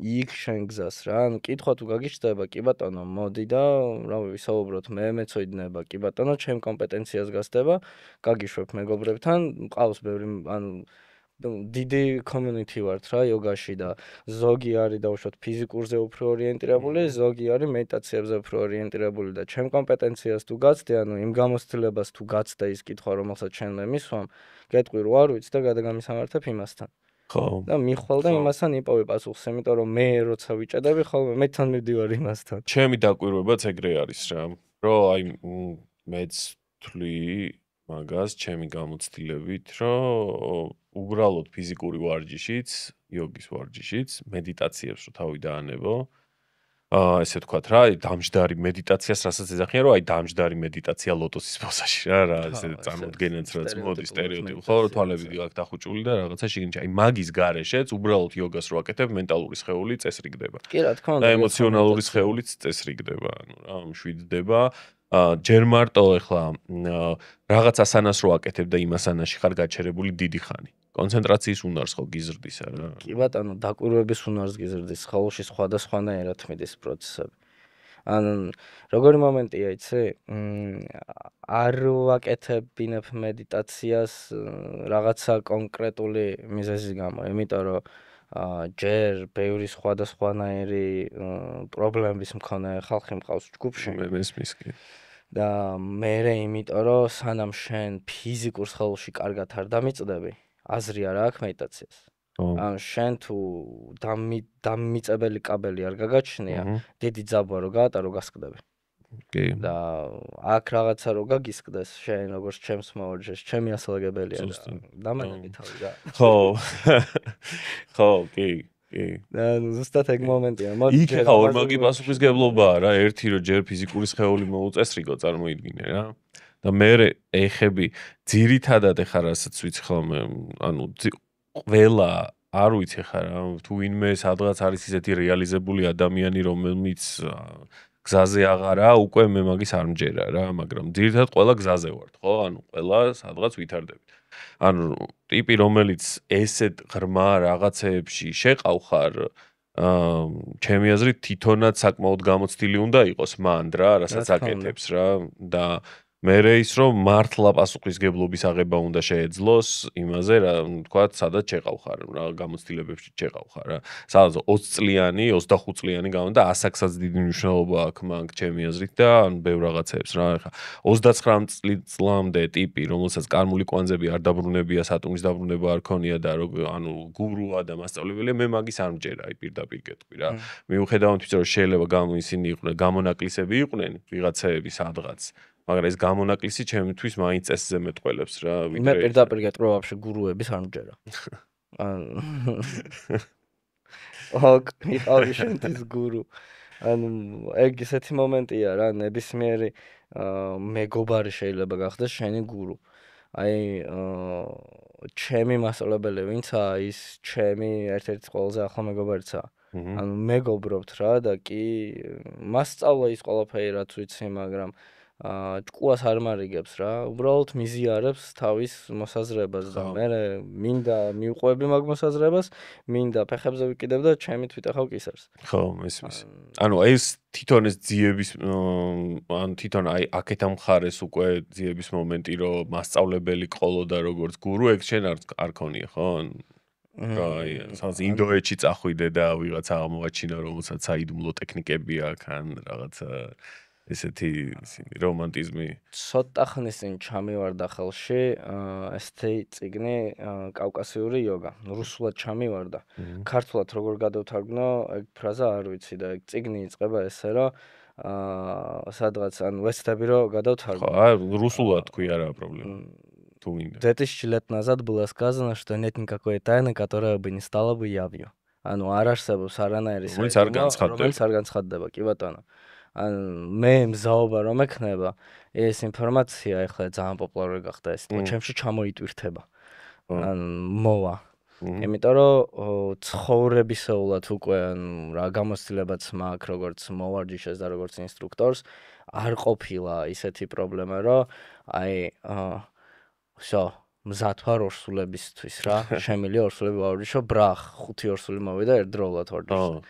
იქ შენ გზას რა. ანუ კითხვა თუ გაგიჩნდება, კი ბატონო, მოდი და რა ვისაუბროთ, მე მეცოდინება, კი ბატონო, ჩემ კომპეტენციას გასდება, გაგიშვებ მეგობრებთან, მყავს ბევრი, ანუ დიდი community ვართ რა იოგაში და ზოგი არის დაუშვათ ფიზიკურზე უფრო ორიენტირებული, ზოგი არის მედიტაციებზე უფრო ორიენტირებული და ჩემ კომპეტენციას თუ გაცდე, ანუ იმ გამოცდილებას თუ გაცდა ის კითხვა, რომელსაც შენ მე მისვამ, გეტყვი რომ არ ვიცი და გადაგამისამართებ იმასთან. ხო. და მიხვალ და იმასთან იპოვე პასუხს, იმიტომ რომ მე როცა ვიჭედები ხოლმე მე თან მივდივარ იმასთან. ჩემი დაკვირვებაც ეგრე არის რა, რომ აი მეც თვლი მაგას ჩემი გამოცდილებით, რომ უბრალოდ ფიზიკური ვარჯიშიც, იოგის ვარჯიშიც, მედიტაციებს რო თავი დაანებო. ესე ვთქვათ რა, დამჯდარი მედიტაციას რასაც ეძახიან, რომ აი დამჯდარი მედიტაცია ლოტოსის პოზაში რა, ესე წარმოდგენაც რაც მოდის სტერეოტიპი, ხო, თვალები გაქვს დახუჭული და რაღაცა შიგნით. აი მაგის გარეშეც უბრალოდ იოგას რო აკეთებ, მენტალური სხეული წესრიგდება. კი რა თქმა უნდა. და ემოციონალური სხეულიც წესრიგდება, ანუ რა, მშვიდდება. ჯერ მარტო ეხლა რაღაც ასანას რო აკეთებ და იმ ასანაში ხარ გაჩერებული დიდი ხანი. კონცენტრაციის უნარს ხო გიზრდის არა? კი ბატონო, დაკვირვების უნარს გიზრდის, სხეულში სხვადასხვანაირად მიდის პროცესები. ანუ როგორი მომენტია, იცი? არ ვაკეთებინებ მედიტაციას რაღაცა კონკრეტული მიზეზის გამო, იმიტომ რომ ჯერ ბევრი სხვადასხვანაირი პრობლემების მქონე ხალხი მყავს ჯგუფში. მე მესმის კი. და მერე იმიტომ რომ სანამ შენ ფიზიკურ სხეულში კარგად არ დამიწდები, აზრი არ აქვს მედიტაციას. ანუ შენ თუ დამიწებელი კაბელი არ გაგაჩნია, დიდი ძაბვა რო გაატარო გასკდები. კი. და აქ რაღაცა რო გაგისკდეს, შენ როგორც ჩემს მოვარჯეს, ჩემი ასლაგებელია და დამანები თავი რა. ხო. ხო, კი. კი. ანუ ზუსტად ეგ მომენტია. იქ ხა ორმაგი პასუხისგებლობაა რა, ერთი რომ ჯერ ფიზიკური სხეული მოუწესრიგო წარმოიდგინე რა. და მე ეხები ძირითადად ეხა რასაც ვიცი ხოლმე, ანუ ყველა არ ვიცი ხა რა, თუ ვინმე სადღაც არის ისეთი რეალიზებული ადამიანი, რომელიც გზაზე აღარა, უკვე მე მაგის არ მჯერა რა, მაგრამ ძირითადად ყველა გზაზე ვართ, ხო? ანუ ყველა სადღაც ვითარდებით. ანუ ტიპი რომელიც ესეთ ღრმა რაღაცეებში შეყავხარ, ჩემი აზრით თვითონაც საკმაოდ გამოცდილი უნდა იყოს მანდ რა, რასაც აკეთებს რა და მერე ის რომ მართლა პასუხისგებლობის აღება უნდა შეეძლოს იმაზე რა, თქვათ, სადაც შეყავხარ რა, გამოცდილებებში შეყავხარ რა. სადაც 20 წლიანი, 25 წლიანი და ასაკსაც დიდი მნიშვნელობა აქვს მაგ ჩემი აზრით და ან ბევრ რაღაცებს რა. ხა 29 წლამდე ტიპი, რომელსაც კარმული კვანძები არ დაბრუნებია, სატუმის დაბრუნება არ ქონია და ანუ გურუა და მასწავლებელია, მე მაგის არ მჯერა, აი პირდაპირ გეტყვი რა. მიუხედავად იმისა, რომ შეიძლება ისინი იყვნენ გამონაკლისები იყვნენ ვიღაცეები სადღაც. მაგრამ ეს გამონაკლისი ჩემთვის მაინც წესზე მეტყველებს რა. მე პირდაპირ გეტყვი ვაფშე გურუების არ მჯერა. ოკ, მიყავი შენთვის გურუ. ანუ ეგ ისეთი მომენტია რა, ნებისმიერი მეგობარი შეიძლება გახდეს შენი გურუ. აი ჩემი მასწავლებელი ვინცაა, ის ჩემი ერთ-ერთი ყველაზე ახლა მეგობარიცაა. ანუ მეგობრობთ რა და კი მასწავლა ის ყველაფერი რაც ვიცი, მაგრამ ჭკუას არ მარიგებს რა, უბრალოდ მიზიარებს თავის მოსაზრებას და მე მინდა მივყვები მაგ მოსაზრებას, მინდა ფეხებზე ვიკიდებ და ჩემით ვიტეხავ კისერს. ხო, მესმის. ანუ ეს თვითონ ეს ძიების ან თვითონ აი აქეთ ამხარეს უკვე ძიების მომენტი, რომ მასწავლებელი ყოლოდა როგორც გურუ, ეგ შენ არ ქონია, ხო? აი, სადაც ინდოეთში წახვიდე და ვიღაცა აღმოაჩინა, რომელსაც საიდუმლო ტექნიკები აქვს ან რაღაცა ესეთი რომანტიზმი. ცოტა ხნის წინ ჩამივარდა ხელში ესეთი წიგნი კავკასიური იოგა. რუსულად ჩამივარდა. ქართულად როგორ გადავთარგმნო, ეგ ფრაზა არ ვიცი და ეგ წიგნი იწყება ესე რომ სადღაც ან ვეცდები რომ გადავთარგმნო. ხო, русულად თქვი არა პრობლემა. Ту 2000 лет назад было сказано, что нет никакой тайны, которая бы не стала бы явью. ანუ არ არსებობს არანაირი საიდუმლო, რომელიც არ განცხადდება, კი ბატონო. ან მე მზაობა რომ ექნება, ეს ინფორმაცია ახლა ძალიან პოპულარული გახდა ეს, ჩემში ჩამოიტვირთება. ან მოვა. იმიტომ რომ ცხოვრებისეულად უკვე რა გამოცდილებაც მაქვს, როგორც მოვარჯიშეს და როგორც ინსტრუქტორს, არ ყოფილა ისეთი პრობლემა, რომ აი всё მზად ვარ ორსულებისთვის რა, შემიძლია ორსულები ვავარჯიშო, ბრახ, 5 ორსული მოვიდა ერთდროულად ვარჯიშო.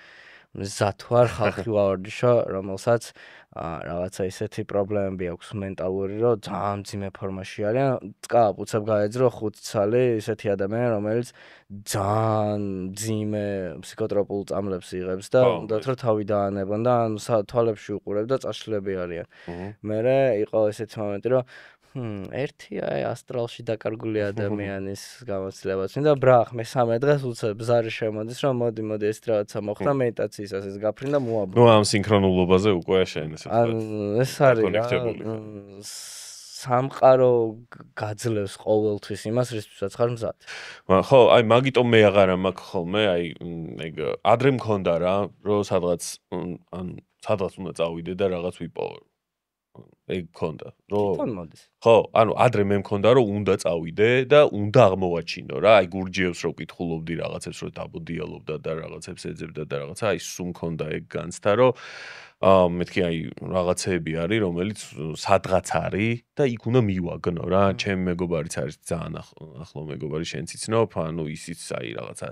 მზად ვარ ხალხი ვავარჯიშო, რომელსაც რაღაცა ისეთი პრობლემები აქვს მენტალური, რომ ძალიან მძიმე ფორმაში არიან. წკაპ, უცებ გაეძრო 5 ცალი ისეთი ადამიანი, რომელიც ძალიან მძიმე ფსიქოტროპულ წამლებს იღებს და უნდათ რომ თავი დაანებონ და ან თვალებში უყურებ და წაშლილები არიან. მერე იყო ესეთი მომენტი, რომ ერთი ასტრალში დაკარგული ადამიანის გამოცდილებაც მინდა ბრახ მესამე დღეს უცებ ზარი შემოდის რომ მოდი ეს რაღაცა მოხდა მედიტაციისას ეს გაფრინდა მოაბრუნე. ნუ ამ სინქრონულობაზე უკვე შენ ესე ვთქვათ. ეს არის სამყარო გაძლევს ყოველთვის იმას რისთვისაც ხარ მზად. ხო, აი მაგიტომ მე აღარ მაქვს ხოლმე, აი ეგ ადრე მქონდა რა, რომ სადღაც უნდა წავიდე და რაღაც ვიპოვო. ეგ მქონდა, რომ თვითონ მოდის. ხო, ანუ ადრე მე მქონდა, რომ უნდა წავიდე და უნდა აღმოვაჩინო რა, აი გურჯიევს რომ კითხულობდი რაღაცებს, რომ დაბოდიალობდა და რაღაცებს ეძებდა და რაღაცა, აი სულ მქონდა ეგ განცდა, რომ მეთქი აი რაღაცეები არის, რომელიც სადღაც არის და იქ უნდა მივაგნო რა. ჩემი მეგობარიც არის ძალიან ახლო მეგობარი, შენც იცნობ, ანუ ისიც აი რაღაცა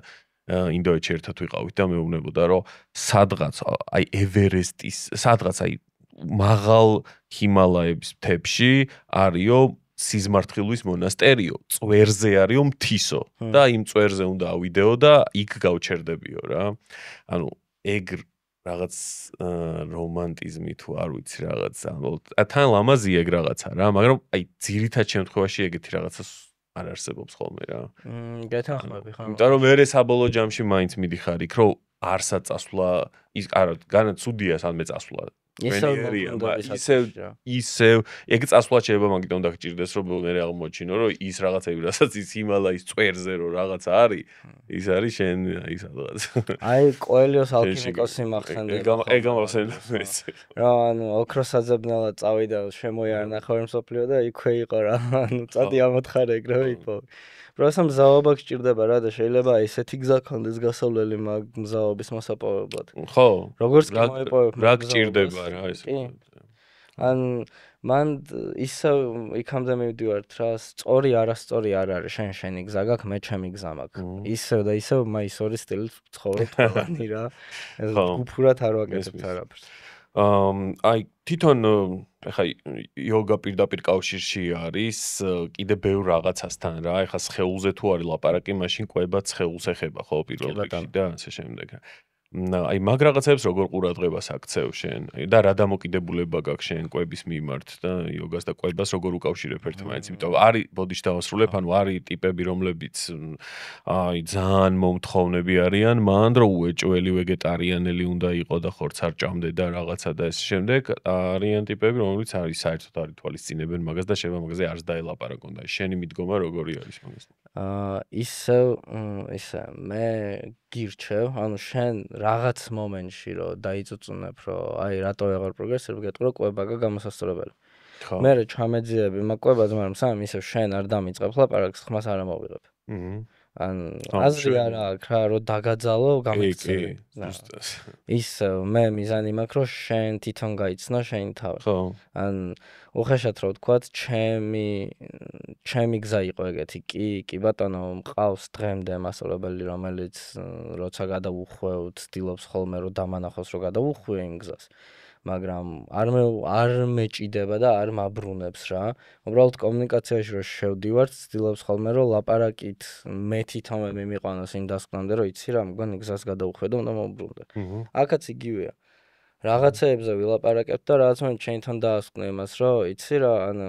ინდოეთში ერთად ვიყავით და მეუბნებოდა, რომ სადღაც აი ევერესტის, სადღაც აი მაღალ ჰიმალაების მთებში არისო სიზმართილვის მონასტერიო, წვერზე არისო მთისო და იმ წვერზე უნდა ავიდეო და იქ გავჩერდებიო რა. ანუ ეგ რაღაც რომანტიზმი თუ არ ვიცი რაღაცა. თან ლამაზია ეგ რაღაცა რა, მაგრამ აი ძირითად შემთხვევაში ეგეთი რაღაცას არ არსებობს ხოლმე რა. გეთანხმები ხო? იმიტომ რომ მე საბოლოო ჯამში მაინც მიდიხარ იქ, რომ არსად წასვლა ის არა, განაც ცუდია სადმე წასვლა. ისევ ეგ წასვლა შეიძლება მაგიტომ დაგჭირდეს რომ მე აღმოჩინო რომ ის რაღაცები რასაც ის ჰიმალაის წვერზე რომ რაღაცა არის ის არის შენ ის რაღაც აი კოელიოს ალქიმიკოსი მახსენდება ეგ გამახსენდა ეს რა ანუ ოქროსაძებნელად წავიდა შემოიარნა ხოლმე მსოფლიო და იქვე იყო რა ანუ წადი ამოთხარე ეგ რა ვიპოვე პროსამ მზაობა გჭირდება რა და შეიძლება ესეთი გზა ქონდეს გასავლელი მაგ მზაობის მოსაპოვებლად ხო როგორც კი მოეპოვებ რა გჭირდება რა ეს ან მან ისე იქამდე მივდივართ რა სწორი არასწორი არ არის შენი გზა გაქვს მე ჩემი გზა მაქვს ისევ და ისევ მაის ორი სტილით ცხოვრობ ყველანი რა ეს გუფურად არ ვაკეთებ არაფერს აი თვითონ ეხა იოგა პირდაპირ კავშირში არის კიდე ბევრ რაღაცასთან რა ეხა სხეულზე თუ არის ლაპარაკი მაშინ კვება სხეულს ეხება ხო პირველ რიგში და ასე შემდეგ აი მაგ რაღაცებს როგორ ყურადღებას აქცევ შენ და რა დამოკიდებულება გაქვს შენ კვების მიმართ და იოგას და კვებას როგორ უკავშირებ ერთმანეთს იმიტომ არის ბოდიში დავასრულებ ანუ არის ტიპები რომლებიც აი ძალიან მომთხოვნები არიან მან რომ უეჭველი ვეგეტარიანელი უნდა იყო და ხორცს არ ჭამდე და რაღაცა და ეს შემდეგ არიან ტიპები რომლებიც არის საერთოდ არ ითვალისწინებენ მაგას და შეიძლება მაგაზე არც დაელაპარაკონ და შენი მიდგომა როგორი არის მაგას ისე მე გირჩევ ანუ შენ რაღაც მომენტში რომ დაიწუწუნებ რომ აი რატო ვეღარ პროგრესებ გეტყვი რომ კვებაგა გამოსასწორებელი მე ჩამეძიები მაგ კვებაზე მაგრამ სამ ისევ შენ არ დამიწყებ ლაპარაკს ხმას არ ამოვიღებ ან აზრი არა აქვს რა რომ დაგაძალო გამიქცე ის მე მიზანი მაქვს რომ შენ თვითონ გაიცნო შენი თავი ან უხეშად რომ ვთქვათ ჩემი გზა იყო ეგეთი კი ბატონო მყავს დღემდე მასწავლებელი რომელიც როცა გადავუხვევ ცდილობს ხოლმე რომ დამანახოს რომ გადავუხვიე იმ გზას მაგრამ არ მეჭიდება და არ მაბრუნებს რა უბრალოდ კომუნიკაციაში რომ შევდივარ ცდილობს ხოლმე რომ ლაპარაკით მე თვითონვე მიმიყვანოს იმ დასკვნამდე რომ იცი რა მგონი გზას გადავუხვე და უნდა მომბრუნდე აქაც იგივეა რაღაცეებზე ვილაპარაკებ და რაღაც მომენტ შენთან დაასკვნე იმას რომ იცი რა ანუ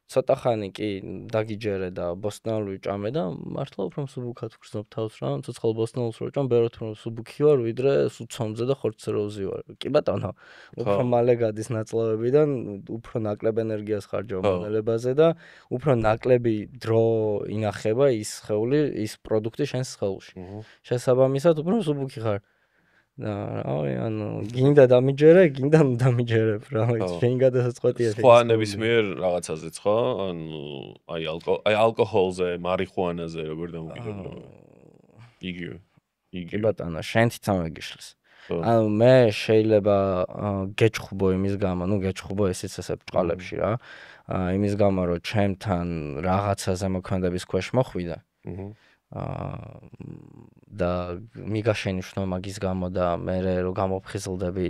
ცოტა ხანი კი დაგიჯერე და ბოსტნეულური ჭამე და მართლა უფრო მსუბუქად ვგრძნობ თავს რა ცოცხალ ბოსტნეულს რო ჭამ ბევრად უფრო მსუბუქი ვარ ვიდრე სუცომზე და ხორცზე რო ვზივარ კი ბატონო უფრო მალე გადის ნაწლავებიდან უფრო ნაკლებ ენერგიას ხარჯავ მონელებაზე და უფრო ნაკლები დრო ინახება ის სხეული ის პროდუქტი შენს სხეულში შესაბამისად უფრო მსუბუქი ხარ აი ანუ გინდა დამიჯერე, გინდა დამიჯერებ რა, შენ გადასაწყვეტია ეს. სხვა ნებისმიერ რაღაცაზეც ხო? ანუ აი ალკოჰოლზე, მარიხუანაზე როგორ დამოკიდებულება. იგივე. კი ბატონო, შენ თვითონ გიშლის. ანუ მე შეიძლება გეჭხუბო იმის გამო, გეჭხუბო ესეც ესე ბჭყალებში რა. იმის გამო რომ ჩემთან რაღაცაზე მოქმედების ქვეშ მოხვიდა. და მიგაშენიშნო მაგის გამო და მე რომ გამოფხიზლდები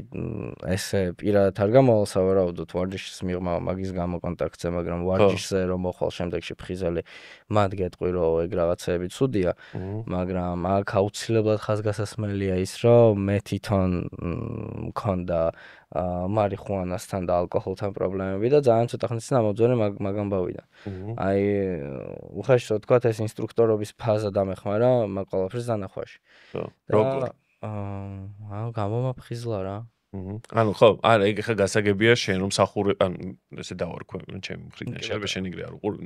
ესე პირადად არ გამოვალსავარაუდოთ ვარჯიშის მიღმა მაგის გამო კონტაქტზე მაგრამ ვარჯიშზე რომ მოხვალ შემდეგში ფხიზელი მათ გეტყვი რომ ეგ რაღაცეები ცუდია მაგრამ აქ აუცილებლად ხაზგასასმელია ის რომ მე თვითონ მქონდა მარიხუანასთან და ალკოჰოლთან პრობლემები და ძალიან ცოტა ხნის წინ ამოძვენე მაგ ამბავიდან აი უხეშად ვთქვათ ეს ინსტრუქტორობის ფაზა დამეხმარა მაგ ყველაფერს დანახვაში როგორ გამომაფხიზლა რა ანუ ხო არა ეგ ხა გასაგებია შენ რომ მსახურე ანუ ესე დავარქვე ჩემი მხრიდან შეიძლება შენ იგრე არ უყურებ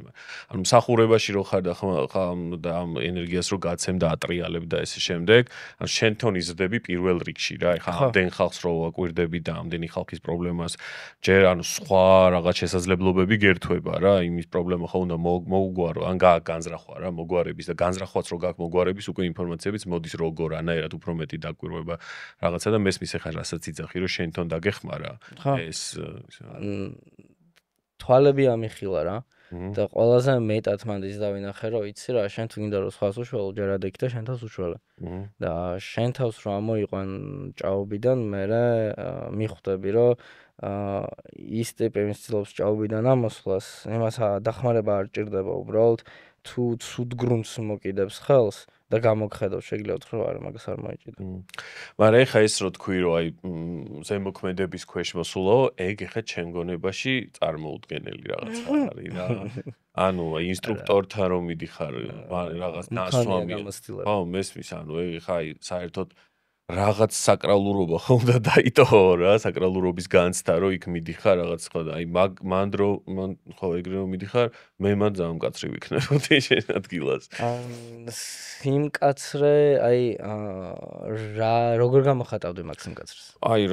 ანუ მსახურებაში რო ხარ და ხა და ამ ენერგიას რო გაცემ და ატრიალებ და ესე შემდეგ ანუ შენ თვითონ იზრდები პირველ რიგში რა ხა ამდენ ხალხს რო აკვირდები და ამდენი ხალხის პრობლემას ჯერ ანუ სხვა რაღაც შესაძლებლობები გერთვება რა იმის პრობლემა ხო უნდა მოუგვარო ან განზრახვა რა მოგვარების და განზრახვაც რო გაქვს მოგვარების უკვე ინფორმაციებიც მოდის როგორ ანაერად უფრო მეტი დაკვირვება რაღაცა და მესმის ახლა რასაც იძახი რომ შენ თვითონ დაგეხმარა ეს თვალები ამიხილა რა და ყველაზე მეტად მანდის დავინახე რომ იცი რა შენ თუ გინდა რომ სხვას უშველო ჯერ ადექი და შენ თავს უშველე და შენ თავს რომ ამოიყვან ჭაობიდან მე მიხვდები რომ ის ტიპი ვინც ცდილობს ჭაობიდან ამოსვლას იმას დახმარება არ ჭირდება უბრალოდ თუ ცუდ გრუნტს მოკიდებს ხელს და გამოგხედავ შეგიძლიათ ხო არა მაგას არ მოიჭიდა. მაგრამ ეხა ეს რო თქვი რომ აი ზემოქმედების ქვეშ მოსულო, ეგ ეხა ჩემ გონებაში წარმოუდგენელი რაღაცა არის რა. ანუ ინსტრუქტორთან რომ მიდიხარ რაღაც ნასვამი. ხო, მესმის, ანუ ეგ ეხა აი საერთოდ რაღაც საკრალურობა ხო უნდა დაიტოვო რა, საკრალურობის განცდა რომ იქ მიდიხარ რაღაც ხო და აი მან ხო ეგრე რომ მიდიხარ, მე მან ძალიან მკაცრი ვიქნებოდი შენ ადგილას. სიმკაცრე, აი როგორ გამოხატავდი მაგ სიმკაცრეს? აი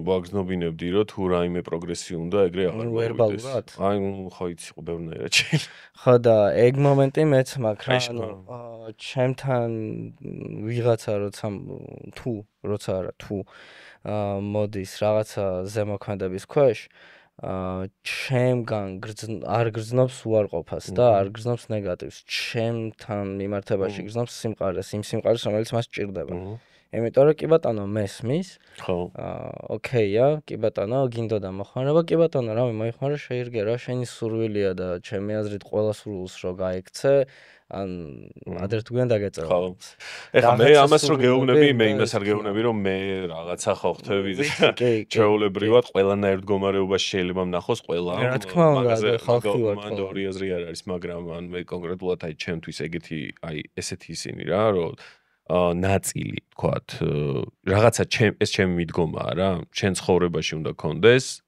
ვაგზნობინებდი რომ თუ რაიმე პროგრესი უნდა, ეგრე აღარ ვერბალურად? აი ხო იცი ხო ბევრნაირად შეიძლება. ხო და ეგ მომენტი მეც მაქვს რა, ანუ ჩემთან ვიღაცა თუ მოდის რაღაცა ზემოქმედების ქვეშ, ჩემგან არ გრძნობს უარყოფას და არ გრძნობს ნეგატივს. ჩემთან მიმართებაში გრძნობს სიმყარეს, იმ სიმყარეს, რომელიც მას ჭირდება. იმიტომ რომ კი ბატონო მესმის. ხო. ოკეია, კი ბატონო, გინდოდა მოხმარება, კი ბატონო, რამე მოიხმარა, შეირგე რა, შენი სურვილია და ჩემი აზრით ყველა სურვილს რო გაიქცე, ან ადრე თუ გვიან დაგეწევა. ხო. ეხლა მე ამას რო გეუბნები, მე იმას არ გეუბნები, რომ მე რაღაცა ხო ხთები ჩვეულებრივად ყველანაირ მდგომარეობაში შეიძლება ვნახოს ყველა. რა თქმა უნდა, ხალხი ვარ. მანდ ორი აზრი არ არის, მაგრამ ან მე კონკრეტულად აი ჩემთვის ეგეთი აი ესეთი ისინი რა, რომ ნაწილი, თქვათ, რაღაცა ეს ჩემი მიდგომაა რა, შენ ცხოვრებაში უნდა კონდეს,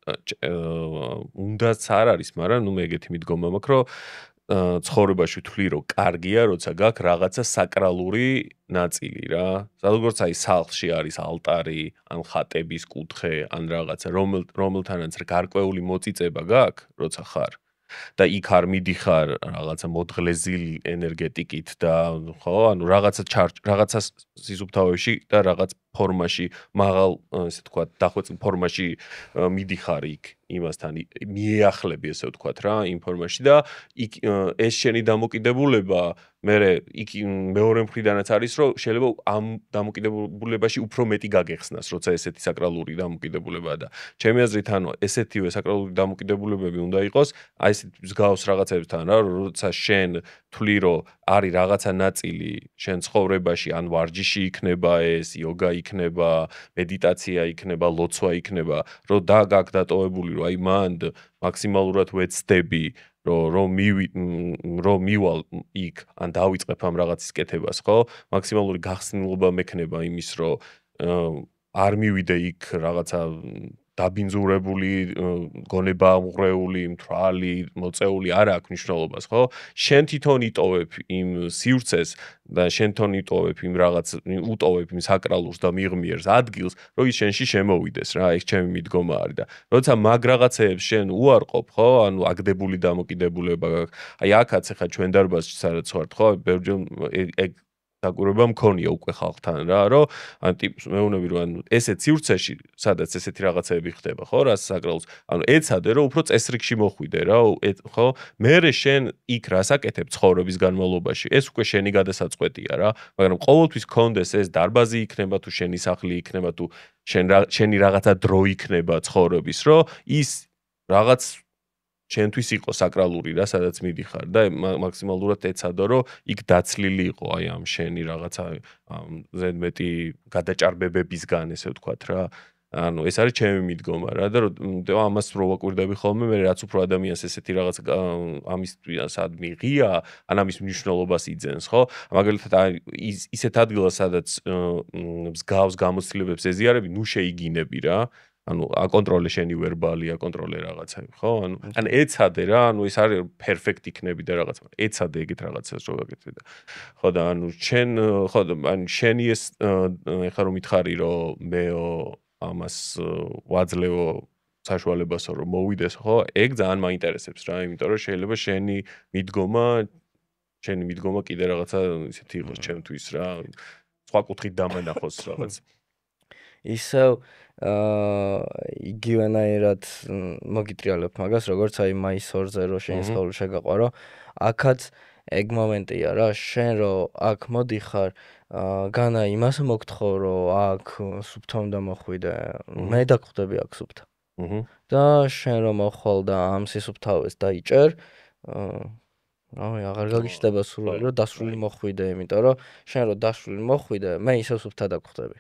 უნდაც არ არის, მაგრამ ნუ მე ეგეთი მიდგომა მაქვს, რომ ცხოვრებაში ვთვლი, რომ კარგია, როცა გაქვს რაღაცა საკრალური ნაწილი რა. როგორც აი სახლში არის ალტარი, ან ხატების კუთხე, ან რაღაცა, რომელთანაც გარკვეული მოწიწება გაქვს, როცა ხარ. და იქ არ მიდიხარ რაღაცა მოძღლეზილი ენერგეტიკით და ხო, ანუ რაღაცა სიზუფთავეში და რაღაც ფორმაში, მაღალ, ესე ვთქვათ, დახვეწილ ფორმაში მიდიხარ იქ იმასთან, მიეახლები, ესე ვთქვათ რა, იმ ფორმაში და იქ ეს შენი დამოკიდებულება მე იქ მეორე მხრიდანაც არის, რომ შეიძლება ამ დამოკიდებულებაში უფრო მეტი გაგეხსნას, როცა ესეთი საკრალური დამოკიდებულებაა და ჩემი აზრით, ანუ ესეთივე საკრალური დამოკიდებულებები უნდა იყოს, აი ესეთ მსგავს რაღაცებთან რა, როცა შენ თვლი, რომ არის რაღაცა ნაწილი შენ ცხოვრებაში, ან ვარჯიში იქნება ეს, იოგა იქნება, მედიტაცია იქნება, ლოცვა იქნება, რომ გაქვს დატოვებული, რომ აი მანდ მაქსიმალურად ვეცდები რომ მივალ იქ ან დავიწყებ ამ რაღაცის კეთებას, ხო? მაქსიმალური გახსნილობა მექნება იმის, რომ არ მივიდე იქ რაღაცა დაბინძურებული, გონება ამღვრეული, მთვრალი, მოწეული არ აქვს მნიშვნელობას, ხო? შენ თვითონ იტოვებ იმ სივრცეს და შენ თვითონ იტოვებ იმ უტოვებ იმ საკრალურს და მიღმიერს ადგილს, რომ ის შენში შემოვიდეს რა, ეს ჩემი მიდგომა არის და როცა მაგ რაღაცეებს შენ უარყოფ, ხო? ანუ აგდებული დამოკიდებულება გაქვს. აი აქაც ახლა ჩვენ დარბაზში სადაც ვართ, ხო? ბევრჯერ ეგ დაკვირვება მქონია უკვე ხალხთან რა, რომ ან ტიპს მეუბნები რომ ანუ ესეთ სივრცეში, სადაც ესეთი რაღაცეები ხდება, ხო, რას საკრალს, ანუ ეცადე რომ უფრო წესრიგში მოხვიდე რა, ხო, მერე შენ იქ რას აკეთებ ცხოვრების განმავლობაში, ეს უკვე შენი გადასაწყვეტია რა, მაგრამ ყოველთვის კონდეს ეს დარბაზი იქნება თუ შენი სახლი იქნება თუ შენი რაღაცა დრო იქნება ცხოვრების, რომ ის რაღაც შენთვის იყო საკრალური რა, სადაც მიდიხარ და მაქსიმალურად ეცადო, რომ იქ დაცლილი იყო აი ამ შენი რაღაცა ზედმეტი გადაჭარბებებისგან, ესე ვთქვათ რა. ანუ ეს არის ჩემი მიდგომა რა და ამას რო ვაკვირდები ხოლმე, მე რაც უფრო ადამიანს ესეთი რაღაც ამის სადმი ღია, ან ამის მნიშვნელობას იძენს, ხო? მაგალითად ისეთ ადგილას, სადაც მსგავს გამოცდილებებს ეზიარები, ნუ შეიგინები რა. ანუ აკონტროლე შენი ვერბალი, აკონტროლე რაღაცები, ხო? ანუ ეცადე რა, ანუ ეს არის პერფექტ იქნები და რაღაც, ეცადე ეგეთ რაღაცას რო გაკეთე და ხო და ანუ შენი ეს ეხლა რომ მითხარი რომ მეო ამას ვაძლევო საშუალებასო რომ მოვიდეს, ხო? ეგ ძალიან მაინტერესებს რა, იმიტომ რომ შეიძლება შენი მიდგომა კიდე რაღაცა ისეთი იყოს ჩემთვის რა, სხვა კუთხით დამანახოს რაღაც. ისევ იგივენაირად მოგიტრიალებ მაგას, როგორც აი მაის 2-ზე რო შენ სკოლა შეგაყვარო, აქაც ეგ მომენტია რა, შენ რო აქ მოდიხარ, განა იმას მოგთხოვ, რომ აქ სუფთა უნდა მოხვიდე, მე დაგხვდები აქ სუფთა. და შენ რო მოხვალ და ამ სისუფთავეს დაიჭერ, რავი, აღარ გაგიჩნდება სურვილი, რომ დასრული მოხვიდე, იმიტომ რომ შენ რო დასრული მოხვიდე, მე ისევ სუფთა დაგხვდები.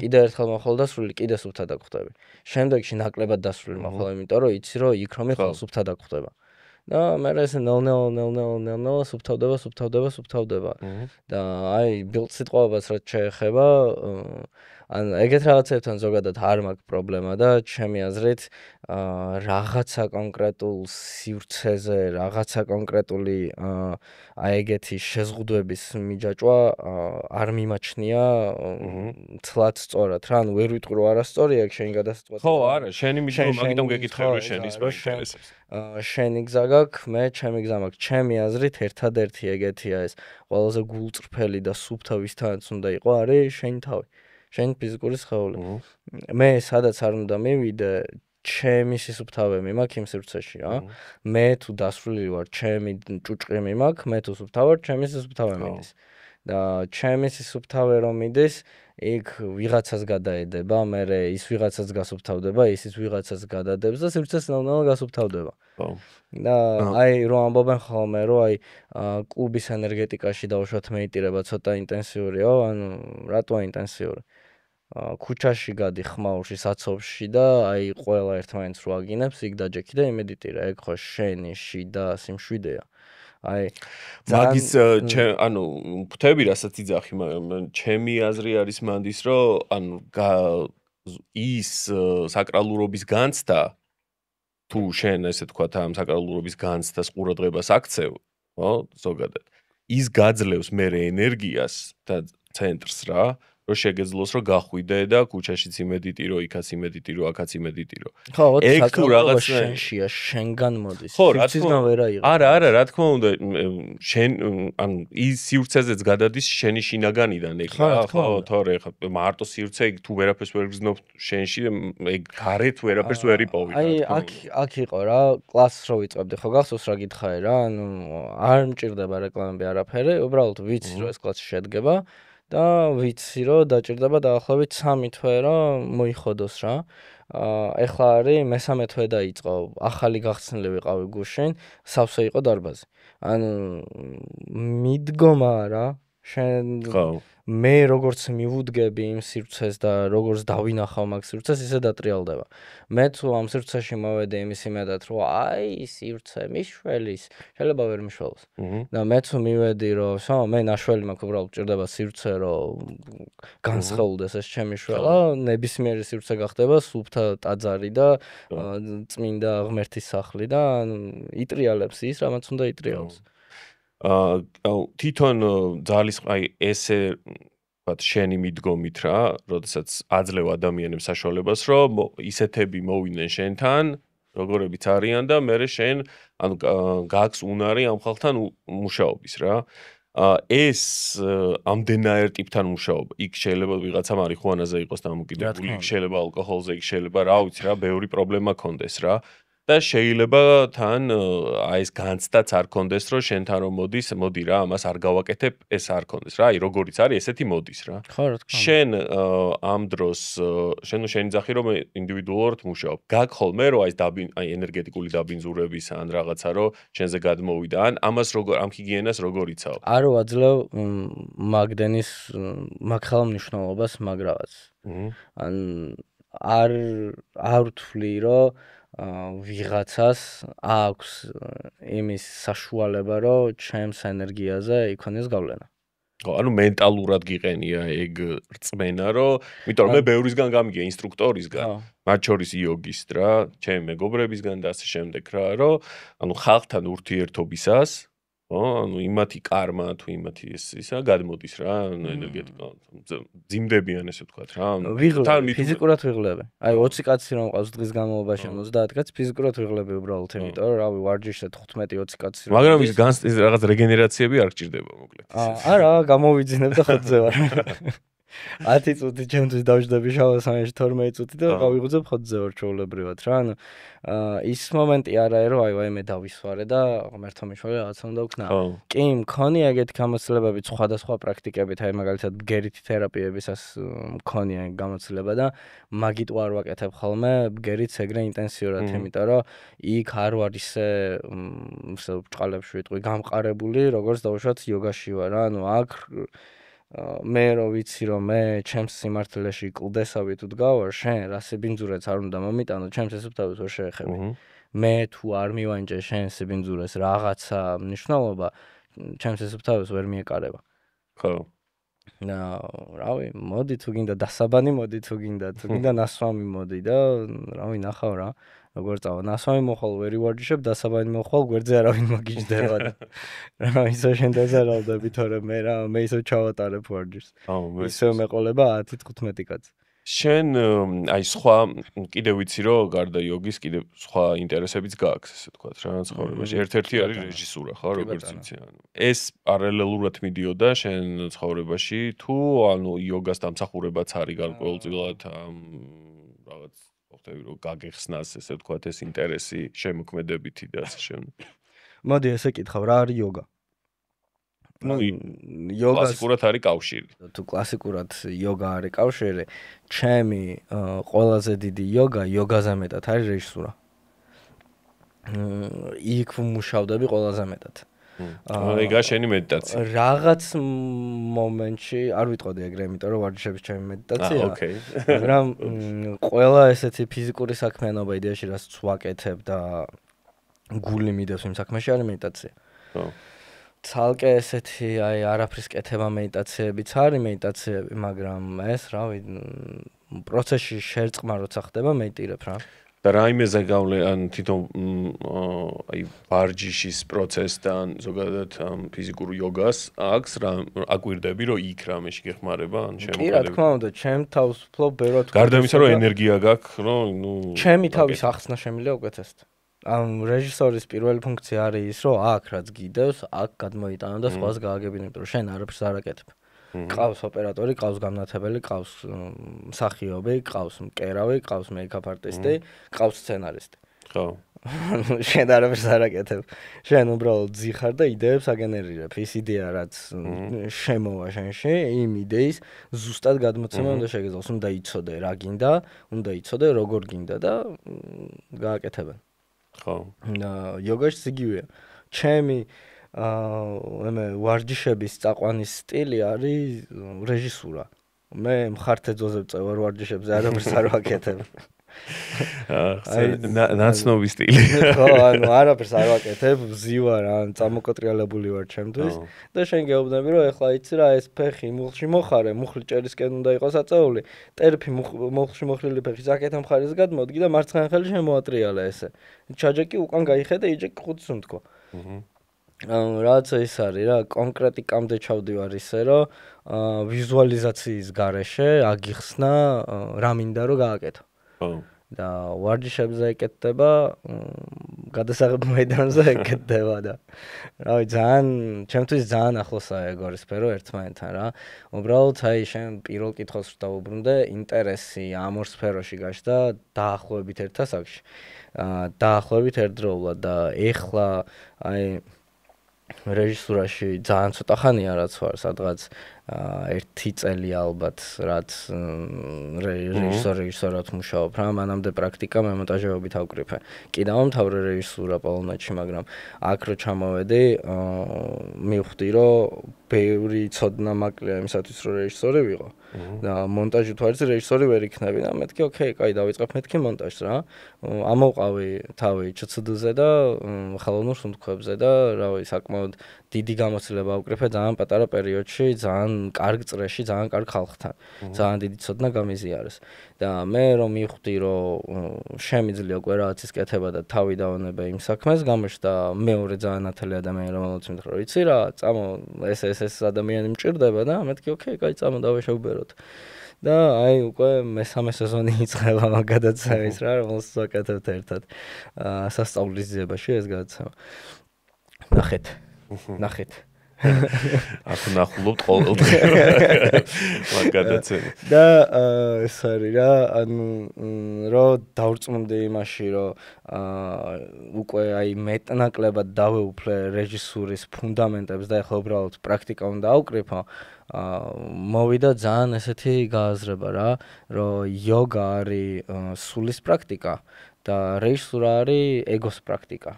კიდე ერთხელ მოხვალ დასრული, კიდე სუფთა დაგხვდები. შემდეგში ნაკლებად დასრული მოხვალ, იმიტომ რომ იცი რომ იქ რომ მიხვალ სუფთა დაგხვდება. და მე ეს ნელ-ნელ სუფთავდება. და აი ბილდ სიტყვაობას რაც შეეხება, ანუ ეგეთ რაღაცებთან ზოგადად არ მაქვს პრობლემა და ჩემი აზრით რაღაცა კონკრეტულ სივრცეზე, რაღაცა კონკრეტული აი ეგეთი შეზღუდვების მიჯაჭვა არ მიმაჩნია თლად სწორად რა, ანუ ვერ ვიტყვი რომ არასწორია შენი გადასაწყვეტი. ხო, არა, შენი მიდგომა მაგიტომ გეკითხე რომ შენის მაინტერესებს. შენი გზა გაქვს, მე ჩემი გზა მაქვს. ჩემი აზრით ერთადერთი ეგეთია ეს ყველაზე გულწრფელი და სუფთა ვისთანაც უნდა იყო არის შენი თავი. შენი ფიზიკური სხეული. მე სადაც არ უნდა მივიდე, ჩემი სისუფთავე მიმაქვს იმ სივრცეში რა. მე თუ დასრულილი ვარ, ჩემი ჭუჭყი მიმაქვს, მე თუ სუფთა ვარ, ჩემი სისუფთავე მიდის. და ჩემი სისუფთავე რომ მიდის, იქ ვიღაცას გადაედება, მე ის ვიღაცას გასუფთავდება, ის ვიღაცას გადადებს და სივრცე სნავნალა გასუფთავდება. და აი რომ ამბობენ ხოლმე რომ აი კლუბის ენერგეტიკაში დაუშვათ მეიტირება ცოტა ინტენსიურიო, ანუ რატოა ინტენსიური? ქუჩაში გადი ხმაურში, საცობში და აი ყველა ერთმანეთს რო აგინებს, იქ დაჯექი და იმედიტირა, ეგ ხო შენი შიდა სიმშვიდეა. აი მაგის ანუ ხვდები რასაც იძახი, ჩემი აზრი არის მანდის რომ ანუ ის საკრალურობის განცდა თუ შენ ესე თქვათ ამ საკრალურობის განცდას ყურადღებას აქცევ, ხო, ზოგადად. ის გაძლევს მე ენერგიას და ცენტრს რა, რომ შეგეძლოს რომ გახვიდე და ქუჩაშიც იმედიტირო, იქაც იმედიტირო, აქაც იმედიტირო. ხო, ეგ თუ რაღაც შენშია, შენგან მოდის. სივრცისგან ვერ აიღო. არა, რა თქმა უნდა, შენ ანუ ის სივრცეზეც გადადის შენი შინაგანიდან ეგ რა, ხო, თორე ხა მარტო სივრცე იქ თუ ვერაფერს ვერ გზნობ შენში, ეგ გარეთ ვერაფერს ვერ იპოვი. აი აქ იყო რა, კლასს რო ვიწებდი, ხო გახსოვს რა გითხარი რა, ანუ არ მჭირდება რეკლამები არაფერი, უბრალოდ ვიცი რომ ეს კლასი შედგება. და ვიცი რომ დაჭირდება დაახლოებით 3 თვე რომ მოიხოდოს რა. ეხლა არის მესამე თვე დაიწყო, ახალი გახსნილი ვიყავი გუშინ, სავსე იყო დარბაზი. ანუ მიდგომა რა, შენ მე როგორც მივუდგები იმ სივრცეს და როგორც დავინახავ მაგ სივრცეს, ისე დატრიალდება. მე თუ ამ სივრცეში მოვედი იმის იმედად, რომ აი სივრცე მიშველის, შეიძლება ვერ მიშველოს. და მე თუ მივედი, რომ მე ნაშველი მაქვს, უბრალოდ ჭირდება სივრცე, რომ განსხეულდეს ეს ჩემი შველა, ნებისმიერი სივრცე გახდება სუფთა ტაძარი და წმინდა ღმერთის სახლი და იტრიალებს ის, რამაც უნდა იტრიალოს. თვითონ ძალის აი ესე ვთქვათ შენი მიდგომით რა, როდესაც აძლევ ადამიანებს საშუალებას რომ ისეთები მოვიდნენ შენთან, როგორებიც არიან და მე შენ ანუ გაქვს უნარი ამ ხალხთან მუშაობის რა. ეს ამდენაერ ტიპთან მუშაობა. იქ შეიძლება ვიღაცა მარიხუანაზე იყოს დამოკიდებული, იქ შეიძლება ალკოჰოლზე, იქ შეიძლება რა ვიცი რა, ბევრი პრობლემა კონდეს რა. და შეიძლება თან აი ეს განცდაც არ კონდეს, რომ შენთან რომ მოდი რა, ამას არ გავაკეთებ, ეს არ კონდეს რა. აი როგორიც არის, ესეთი მოდის რა. ხო, რა თქმა უნდა. შენ ამ დროს შენი ძახი რომ ინდივიდუალურად მუშაობ. გაქვს ხოლმე რომ აი ენერგეტიკული დაბინძურების ან რაღაცა რომ შენზე გადმოვიდა, ან ამას ამ ჰიგიენას როგორ იცავ? არ ვაძლევ მაგდენის მაგხალ მნიშვნელობას მაგ რაღაც. ან არ ვთვლი რომ ვიღაცას აქვს იმის საშუალება, რომ ჩემს ენერგიაზე იქონეს გავლენა. ხო, ანუ მენტალურად გიყენია ეგ რწმენა, რომ იმიტომ რომ მე ბევრისგან გამიგე ინსტრუქტორისგან, მათ შორის იოგის რა, ჩემი მეგობრებისგან და ასე შემდეგ რა, რომ ანუ ხალხთან ურთიერთობისას, ხო, ანუ იმათი კარმა თუ იმათი ისა გადმოდის რა, ენერგეტიკა ძიმდებიან ესე ვთქვათ რა. ვიღლები, ფიზიკურად ვიღლები. აი 20 კაცი რომ ყავს დღის განმავლობაში, 30 კაცი ფიზიკურად ვიღლები უბრალოდ, იმიტომ რომ რავი, ვარჯიშზე 15-20 კაცი რომ. მაგრამ ის რაღაც რეგენერაციები არ გჭირდება მოკლედ. არა, გამოვიძინებ და ხოთზე ვარ. 10 წუთი ჩემთვის დავждები შავა სამეში 12 წუთი და გავიღუძებ ხოთზე ვარ ჩვეულებრივად რა. ანუ ის მომენტი არაა რომ აი მე დავისვარე და ღმერთო მიშვალე რაღაცა უნდა ვქნა. კი, მქონია ეგეთი გამოცდილებები სხვადასხვა პრაქტიკებით, აი მაგალითად ბგერითი თერაპიებისას მქონია გამოცდილება და მაგით არ ვაკეთებ ხოლმე ბგერით ეგრე ინტენსიურად, იმიტომ რომ იქ არ ვარ ისე ბრჭყალებში ვიტყვი გამყარებული, როგორც დავუშვათ იოგაში ვარ რა. ანუ აქ მე რო ვიცი რომ მე ჩემს სიმართლეში კლდესავი თუ დგავარ, შენ რა სიბინძურეც არ უნდა მომიტანო, ჩემს სიუფთავეს ვერ შეეხები. მე თუ არ მივანჯე შენ სიბინძურეს რაღაცა მნიშვნელობა, ჩემს სიუფთავეს ვერ მიეკარება. ხო. რავი, მოდი თუ გინდა დასაბანი მოდი თუ გინდა ნასვამი მოდი და რავი ნახავ რა. როგორ წავა ნასვამი მოხვალ ვერ ივარჯიშებ დასაბანი მოხვალ გვერდზე არავინ მაგიჯდება და რა ისო შენ დაზარალდები თორე მე ისო ჩავატარებ ვარჯიშს. ისე მეყოლება 10-15 კაცი. შენ აი სხვა კიდე ვიცი რომ გარდა იოგის კიდე სხვა ინტერესებიც გააქვს ესე თქვა რა ცხოვრებაში. ერთ-ერთი არის რეჟისურა ხო როგორც იცი ანუ ეს პარალელურად მიდიოდა შენ ცხოვრებაში თუ ანუ იოგას დამსახურებაც არის გარკვეულწილად რაღაც ხოთები რომ გაგეხსნას ესე თქვა ეს ინტერესი შემოქმედებითი და ასე შემდეგ. მოდი ესე კითხავ რა არის იოგა? იოგას კლასიკურად არის კავშირი. თუ კლასიკურად იოგა არის კავშირი, ჩემი ყველაზე დიდი იოგაზე მეტად არის რეჟისურა. იქ მუშავდები ყველაზე მეტად. ეგა შენი მედიტაცია. რაღაც მომენტში არ ვიტყოდი ეგრე, იმიტომ რომ ვარჯიშების ჩემი მედიტაცია. ოკეი. მაგრამ ყველა ესეთი ფიზიკური საქმიანობა იდეაში რაც ვაკეთებ და გული მიდევს იმ საქმეში არის მედიტაცია. ხო. ცალკე ესეთი აი არაფრის კეთება მედიტაციებიც არის მედიტაციები, მაგრამ ეს რავი პროცესში შერწყმა როცა ხდება მედიტირებ რა. და რაიმეზე გავლე ან თვითონ აი ვარჯიშის პროცესთან ზოგადად ფიზიკურ იოგას აქვს რა აკვირდები რომ იქ რამეში გეხმარება ან შემოქმედები. კი რა თქმა უნდა, ჩემ თავს ვფლობ ბევრად. გარდა იმისა რომ ენერგია გაქვს, რომ ნუ ჩემი თავის ახსნა შემიძლია უკეთესად. ამ რეჟისორის პირველი ფუნქცია არის ის, რომ აქ რაც გიდევს, აქ გადმოიტანო და სხვას გააგებინო, იმიტომ რომ შენ არაფერს არ აკეთებ. ყავს ოპერატორი, ყავს გამნათებელი, ყავს მსახიობი, ყავს მკერავი, ყავს მეიქაპ არტისტი, ყავს სცენარისტი. ხო. შენ არაფერს არ აკეთებ. შენ უბრალოდ ძიხარ და იდეებს აგენერირებ. ის იდეა რაც შემოვა შენში, იმ იდეის ზუსტად გადმოცემა უნდა შეგეძლოს. უნდა იცოდე რა გინდა, უნდა იცოდე როგორ გინდა და გააკეთებენ. ხო. იოგაშიც იგივეა. ჩემი ვარჯიშების წაყვანის სტილი არის რეჟისურა. მე მხართ ეძოზე ვწევარ ვარჯიშებზე, არაფერს არ ვაკეთებ. ნაცნობი სტილი. ხო, ანუ არაფერს არ ვაკეთებ, ვზივარ, ან წამოკოტრიალებული ვარ ჩემთვის და შენ გეუბნები რომ ეხლა იცი რა ეს ფეხი მუხლში მოხარე, მუხლი ჭერისკენ უნდა იყოს აწეული, ტერფი მუხლში მოხლილი ფეხი საკეთა მხარეს გადმოდგი და მარცხენა ხელი შემოატრიალე ესე. ჩაჯეკი უკან გაიხედე, იჯეკი ხუთს უნთქო. რაც ის არის რა, კონკრეტიკამდე ჩავდივარ ისე რომ ვიზუალიზაციის გარეშე აგიხსნა რა მინდა რომ გააკეთო. და ვარჯიშებზე ეკეთდება, გადასაღებ მოედანზე ეკეთდება და რავი ძალიან ჩემთვის ძალიან ახლოსაა ეგ სფერო ერთმანეთთან რა. უბრალოდ აი შენ პირველ კითხვას დავუბრუნდე, ინტერესი ამ ორ სფეროში გაჩნდა დაახლოებით ერთ ასაკში. დაახლოებით ერთდროულად და ეხლა აი რეჟისურაში ძალიან ცოტა ხანია რაც ვარ, სადღაც 1 წელი ალბათ რაც რეჟისორად მუშაობ რა, მანამდე პრაქტიკა მემონტაჟეობით ავკრიფე. კი დავამთავრე რეჟისურა პოლონეთში, მაგრამ აქ რო ჩამოვედი, მივხვდი რომ ბევრი ცოდნა მაკლია იმისათვის რომ რეჟისორი ვიყო. და მონტაჟი თუ არის რეჟისორი ვერ იქნები და მეთქი ოკეი, კაი დავიწყებ მეთქი მონტაჟს რა. ამოვყავი თავი ЧЦD-ზე და ხელოვნურ სუნთქვებზე და რავი, საკმაოდ დიდი გამოცდილება ავკრიფე ძალიან პატარა პერიოდში, ძალიან კარგ წრეში, ძალიან კარგ ხალხთან. ძალიან დიდი ცოდნა გამიზიარეს. და მე რომ მივხვდი რომ შემიძლია უკვე რაღაცის კეთება და თავი დავანებე იმ საქმეს, გამოჩნდა მეორე ძალიან ათელი ადამიანი რომელსაც მითხრა რომ იცი რა, წამო ეს ადამიანი მჭირდება და მეთქი ოკეი, კაი წამო დავეშავბეროთ. და აი უკვე მესამე სეზონი იწყება მაგ გადაცემის რა, რომელსაც ვაკეთებთ ერთად. სასწავლის ძიებაში ეს გადაცემა. ნახეთ. აქ ნახულობთ ყოველდღე მაგ გადაცემას. და ეს არის რა, ანუ რომ დავწმუნდი იმაში, რომ უკვე აი მეტნაკლებად დავეუფლე რეჟისურის ფუნდამენტებს და ეხლა უბრალოდ პრაქტიკა უნდა ავკრიფო. მოვიდა ძალიან ესეთი გააზრება რა, რომ იოგა არის სულის პრაქტიკა და რეჟისურა არის ეგოს პრაქტიკა.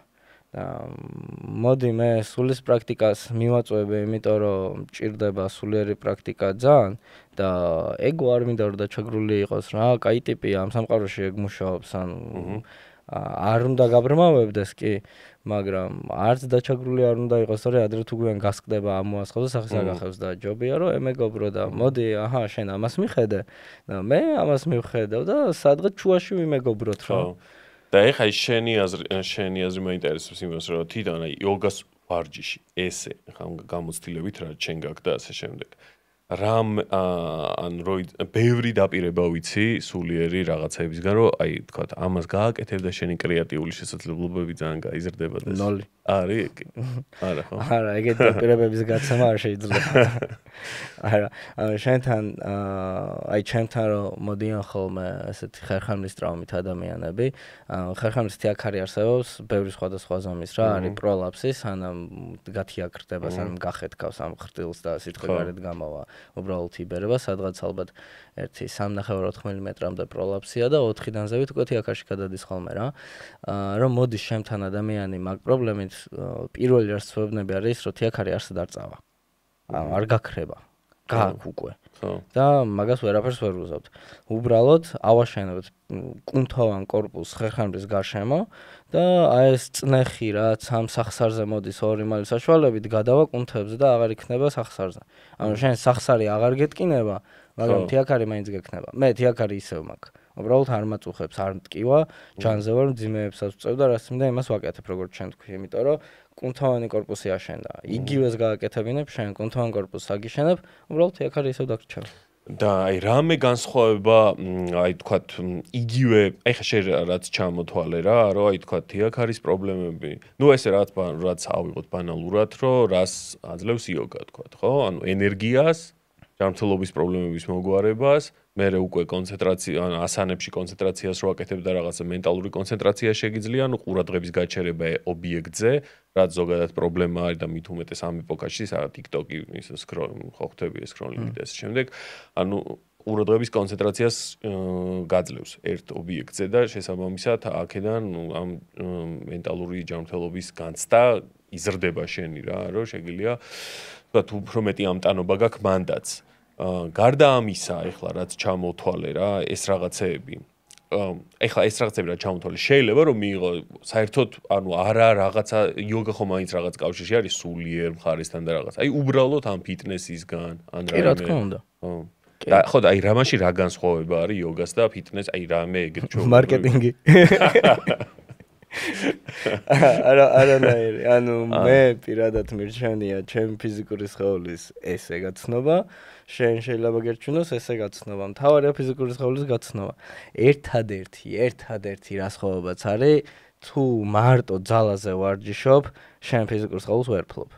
მოდი მე სულის პრაქტიკას მივაწვევი, იმიტომ რომ მჭირდება სულიერი პრაქტიკა ძალიან და ეგო არ მინდა რომ დაჩაგრული იყოს რა, კაი ტიპია ამ სამყაროში ეგ მუშაობს, ანუ არ უნდა გაბრმავებდეს კი, მაგრამ არც დაჩაგრული არ უნდა იყოს, რომ ადრე თუ გვიან გასკდება ამოასხავდა სახის აგახევს და ჯობია რომ ემეგობრო და მოდი, აჰა, შენ ამას მიხედე და მე ამას მივხედავ და სადღაც ჩუაში ვიმეგობროთ რა. და ეხლა შენი აზრი მაინტერესებს იმას, რომ თვითონ აი იოგას ვარჯიში ესე, ხა გამოცდილებით რა ჩვენ გაქვს და ასე შემდეგ. რამ ან ბევრი დაპირება ვიცი სულიერი რაღაცებისგან, რომ აი თქვა ამას გააკეთებ და შენი კრეატიული შესაძლებლობები ძალიან გაიზრდება და 0. არის? არა ხო? არა, ეგეთ დაპირებების გაცემა არ შეიძლება. არა, შენთან აი ჩემთან რომ მოდიან ხოლმე ესეთი ხერხემლის ტრავმით ადამიანები, ხერხემლის თიაქარი არსებობს ბევრი სხვადასხვა ზომის რა, არის პროლაპსი, სანამ გათიაქრდება, სანამ გახეთქავს ამ ხრტილს და სიტყვი გარეთ გამოვა. უბრალოდ იბერება, სადღაც ალბათ 1.3-4 მმ-მდე პროლაპსია და 4-დან ზევით უკვე თიაქარში გადადის ხოლმე რა. რომ მოდის შემთან ადამიანი მაგ პრობლემით, პირველი რაც ვეუბნები არის, რომ თიაქარი არსად არ წავა. არ გაქრება. გააქვს უკვე. და მაგას ვერაფერს ვერ უზავთ. უბრალოდ ავაშენებთ კუნთოვან კორპუსს ხერხემლის გარშემო და აი ეს წნეხი რაც ამ სახსარზე მოდის ორი მალის საშუალებით გადავა კუნთებზე და აღარ იქნება სახსარზე. ანუ შენ სახსარი აღარ გეტკინება, მაგრამ თიაქარი მაინც გექნება. მე თიაქარი ისევ მაქვს. უბრალოდ არ მაწუხებს, არ მტკივა, ჯანზე ვარ მძიმეებსაც ვწევ და რაც მინდა იმას ვაკეთებ, როგორც შენ თქვი, იმიტომ რომ კუნთოვანი კორპუსი აშენდა. იგივეს გააკეთებინებ, შენ კუნთოვან კორპუსს აგიშენებ, უბრალოდ თიაქარი ისევ დაგრჩება. და აი რამე განსხვავება, აი თქვათ იგივე, აი ხა შენ რაც ჩამოთვალე რა, რომ აი თქვათ თიაქარის პრობლემები. ნუ ესე რაც ავიღოთ ბანალურად, რომ რას აძლევს იოგა თქვათ, ხო? ანუ ენერგიას, ჯანმრთელობის პრობლემების მოგვარებას, მერე უკვე კონცენტრაცია, ან ასანებში კონცენტრაციას რო აკეთებ და რაღაცა მენტალური კონცენტრაცია შეგიძლია, ანუ ყურადღების გაჩერება ობიექტზე, რაც ზოგადად პრობლემა არის და მით უმეტეს ამ ეპოქაში, TikTok-ი ის ხო ხვდები ეს სკროლინგი და ასე შემდეგ. ანუ ყურადღების კონცენტრაციას გაძლევს ერთ ობიექტზე და შესაბამისად აქედან ამ მენტალური ჯანმრთელობის განცდა იზრდება შენი რა, რომ შეგიძლია თქვათ უფრო მეტი ამტანობა გაქვს მანდაც. გარდა ამისა, ეხლა რაც ჩამოთვალე რა, ეს რაღაცეები. ეხლა ეს რაღაცები რა ჩამოთვალე, შეიძლება რომ მიიღო საერთოდ, ანუ არა რაღაცა იოგა ხომ მაინც რაღაც კავშირში არის სულიერ მხარესთან და რაღაც. აი უბრალოდ ამ ფიტნესისგან, ან რა. კი, რა თქმა უნდა. და ხო და აი რამაში რა განსხვავება არის იოგას და ფიტნეს, აი რამე ეგრეთ ჩვენ მარკეტინგი. არანაირი, ანუ მე პირადად მირჩენია ჩემი ფიზიკური სხეულის ესე გაცნობა, შენ შეიძლება გერჩუნოს ესე გაცნობა, მთავარია ფიზიკური სხეულის გაცნობა. ერთადერთი რა სხვაობაც არის, თუ მარტო ძალაზე ვარჯიშობ, შენ ფიზიკურ სხეულს ვერ ფლობ.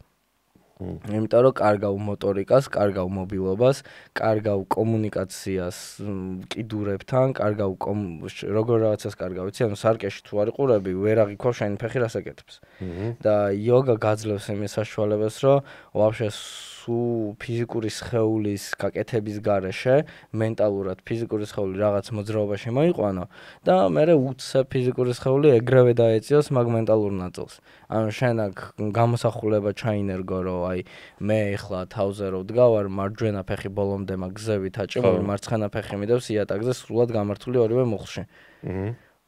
იმიტომ რომ კარგავ მოტორიკას, კარგავ მობილობას, კარგავ კომუნიკაციას კიდურებთან, კარგავ როგორ რაღაცას კარგავ, იცი, ანუ სარკეში თუ არ იყურები, ვერ აღიქვა შენი ფეხი რას აკეთებს. და იოგა გაძლევს იმის საშუალებას, რომ ვაფშე ფიზიკური სხეულის გაკეთების გარეშე, მენტალურად ფიზიკური სხეული რაღაც მოძრაობაში მოიყვანო და მერე უცებ ფიზიკური სხეული ეგრევე დაეწიოს მაგ მენტალურ ნაწილს. ანუ შენ აქ გამოსახულება ჩაინერგო, რომ აი მე ეხლა თავზე რო ვდგავარ, მარჯვენა ფეხი ბოლომდე მაგ გზევით აჭიმული, მარცხენა ფეხი მიდევს იატაკზე სრულად გამართული ორივე მუხლში.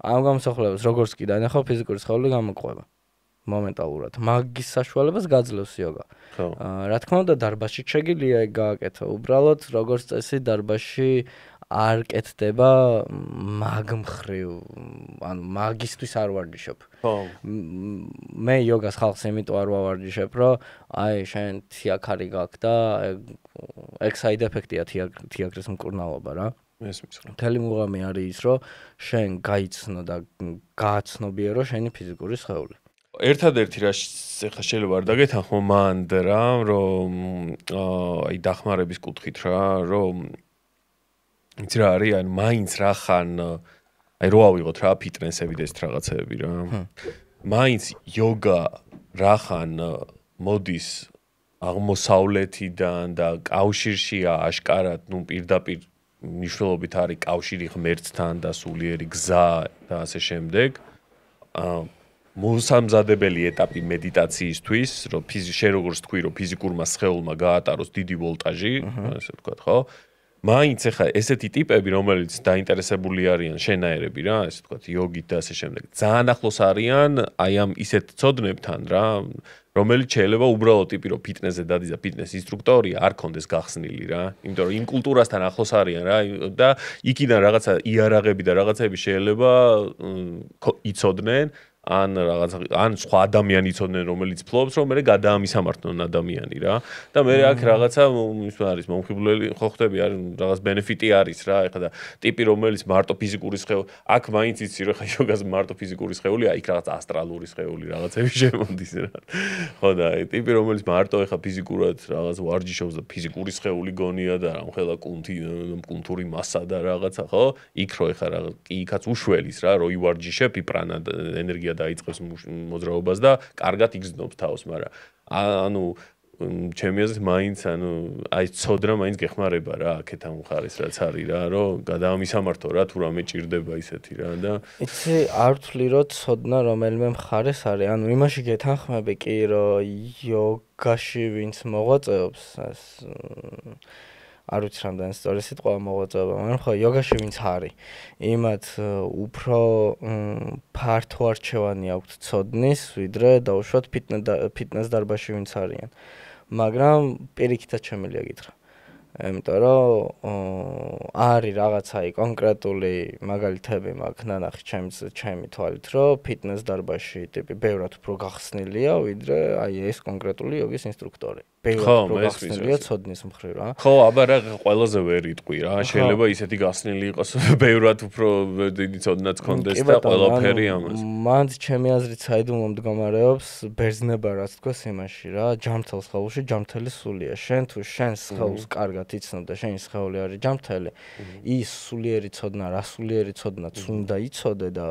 ამ გამოსახულებას როგორც კი დანახავ, ფიზიკური სხეული გამოყვება. მომენტალურად. მაგის საშუალებას გაძლევს იოგა. რა თქმა უნდა, დარბაზში შეგიძლია ეგ გააკეთო. უბრალოდ როგორც წესი დარბაზში არ კეთდება მაგ მხრივ, ანუ მაგისთვის არ ვარჯიშობ. მე იოგას ხალხს იმიტომ არ ვავარჯიშებ, რომ აი შენ თიაქარი გაქვს და ეგ საიდ ეფექტია თიაქრის მკურნალობა რა. მესმის რა. მთელი მუღამი არის ის, რომ შენ გაიცნო და გააცნობიერო შენი ფიზიკური სხეული. ერთადერთი რა ხა შეიძლება არ დაგეთანხმო მანდ რა, რომ აი დახმარების კუთხით რა, რომ იცი რა არის, ანუ მაინც რა ხან აი რო ავიღოთ რა ფიტნესები და ეს რაღაცეები რა. მაინც იოგა რა ხან მოდის აღმოსავლეთიდან და კავშირშია აშკარად, ნუ პირდაპირ მნიშვნელობით არის კავშირი ღმერთთან და სულიერი გზა და ასე შემდეგ. მოსამზადებელი ეტაპი მედიტაციისთვის, რომ შენ როგორც თქვი, რომ ფიზიკურმა სხეულმა გაატაროს დიდი ვოლტაჟი, ასე ვთქვათ, ხო? მაინც ახლა ესეთი ტიპები, რომელიც დაინტერესებული არიან შენაერები რა, ესე ვთქვათ, იოგით და ასე შემდეგ. ძალიან ახლოს არიან აი ამ ისეთ ცოდნებთან რა, რომელიც შეიძლება უბრალოდ ტიპი რომ ფიტნესზე დადის და ფიტნეს ინსტრუქტორია არ კონდეს გახსნილი რა. იმიტომ რომ იმ კულტურასთან ახლოს არიან რა და იქიდან რაღაცა იარაღები და რაღაცები შეიძლება იცოდნენ ან სხვა ადამიანი იცოდნენ რომელიც ფლობს რომ მე გადაამისამართონ ადამიანი რა და მე აქ რაღაცა ის არის მომხიბვლელი ხო ხდები არის რაღაც ბენეფიტი არის რა ეხლა და ტიპი რომელიც მარტო ფიზიკური სხეული აქ მაინც იცი რომ ხა იოგას მარტო ფიზიკური სხეულია იქ რაღაც ასტრალური სხეული რაღაცები შემოდის რა ხო და ტიპი რომელიც მარტო ეხლა ფიზიკურად რაღაც ვარჯიშობს და ფიზიკური სხეული გონია და რამხელა კუნთური მასა და რაღაცა ხო იქ რო ეხლა რაღაც იქაც უშველის რა რო ივარჯიშებ იპრანა ენერგია დაიწყებს მოძრაობას და კარგად იგზნობს თავს, მაგრამ ანუ ჩემი აზრით მაინც ანუ აი ცოდნა მაინც გეხმარება რა აქეთ ამ მხარეს რაც არის რა რომ გადაამისამართო რა თუ რამე ჭირდება ისეთი რა და იცი არ ვთვლი რომ ცოდნა რომელიმე მხარეს არის ანუ იმაში გეთანხმები კი რომ იოგაში ვინც მოღვაწეობს არ ვიცი რამდენი სწორი სიტყვა მოღვაწეობა, მაგრამ ხო იოგაში ვინც არის, იმათ უფრო ფართო არჩევანი აქვთ ცოდნის, ვიდრე დაუშვათ ფიტნეს დარბაზში ვინც არიან. მაგრამ პირიქითაც შემიძლია გითხრა. იმიტომ რომ არის რაღაცა კონკრეტული მაგალითები მაქვს ნანახი ჩემი თვალით, რომ ფიტნეს დარბაზში ტიპი ბევრად უფრო გახსნილია, ვიდრე აი ეს კონკრეტული იოგის ინსტრუქტორი. ბევრად უფრო გახსნილია ცოდნის მხრივ რა. ხო, აბა რა ყველაზე ვერ იტყვი რა. შეიძლება ისეთი გახსნილი იყოს, ბევრად უფრო დიდი ცოდნაც კონდეს და ყველაფერი ამას. მანდ ჩემი აზრით საიდუმლო მდგომარეობს ბერძნება რაც თქოს იმაში რა, ჯამთელ სხეულში ჯამთელი სულია. შენ თუ შენს სხეულს კარგად იცნობ და შენი სხეული არის ჯამთელი, ის სულიერი ცოდნა, რა სულიერი ცოდნაც უნდა იცოდე და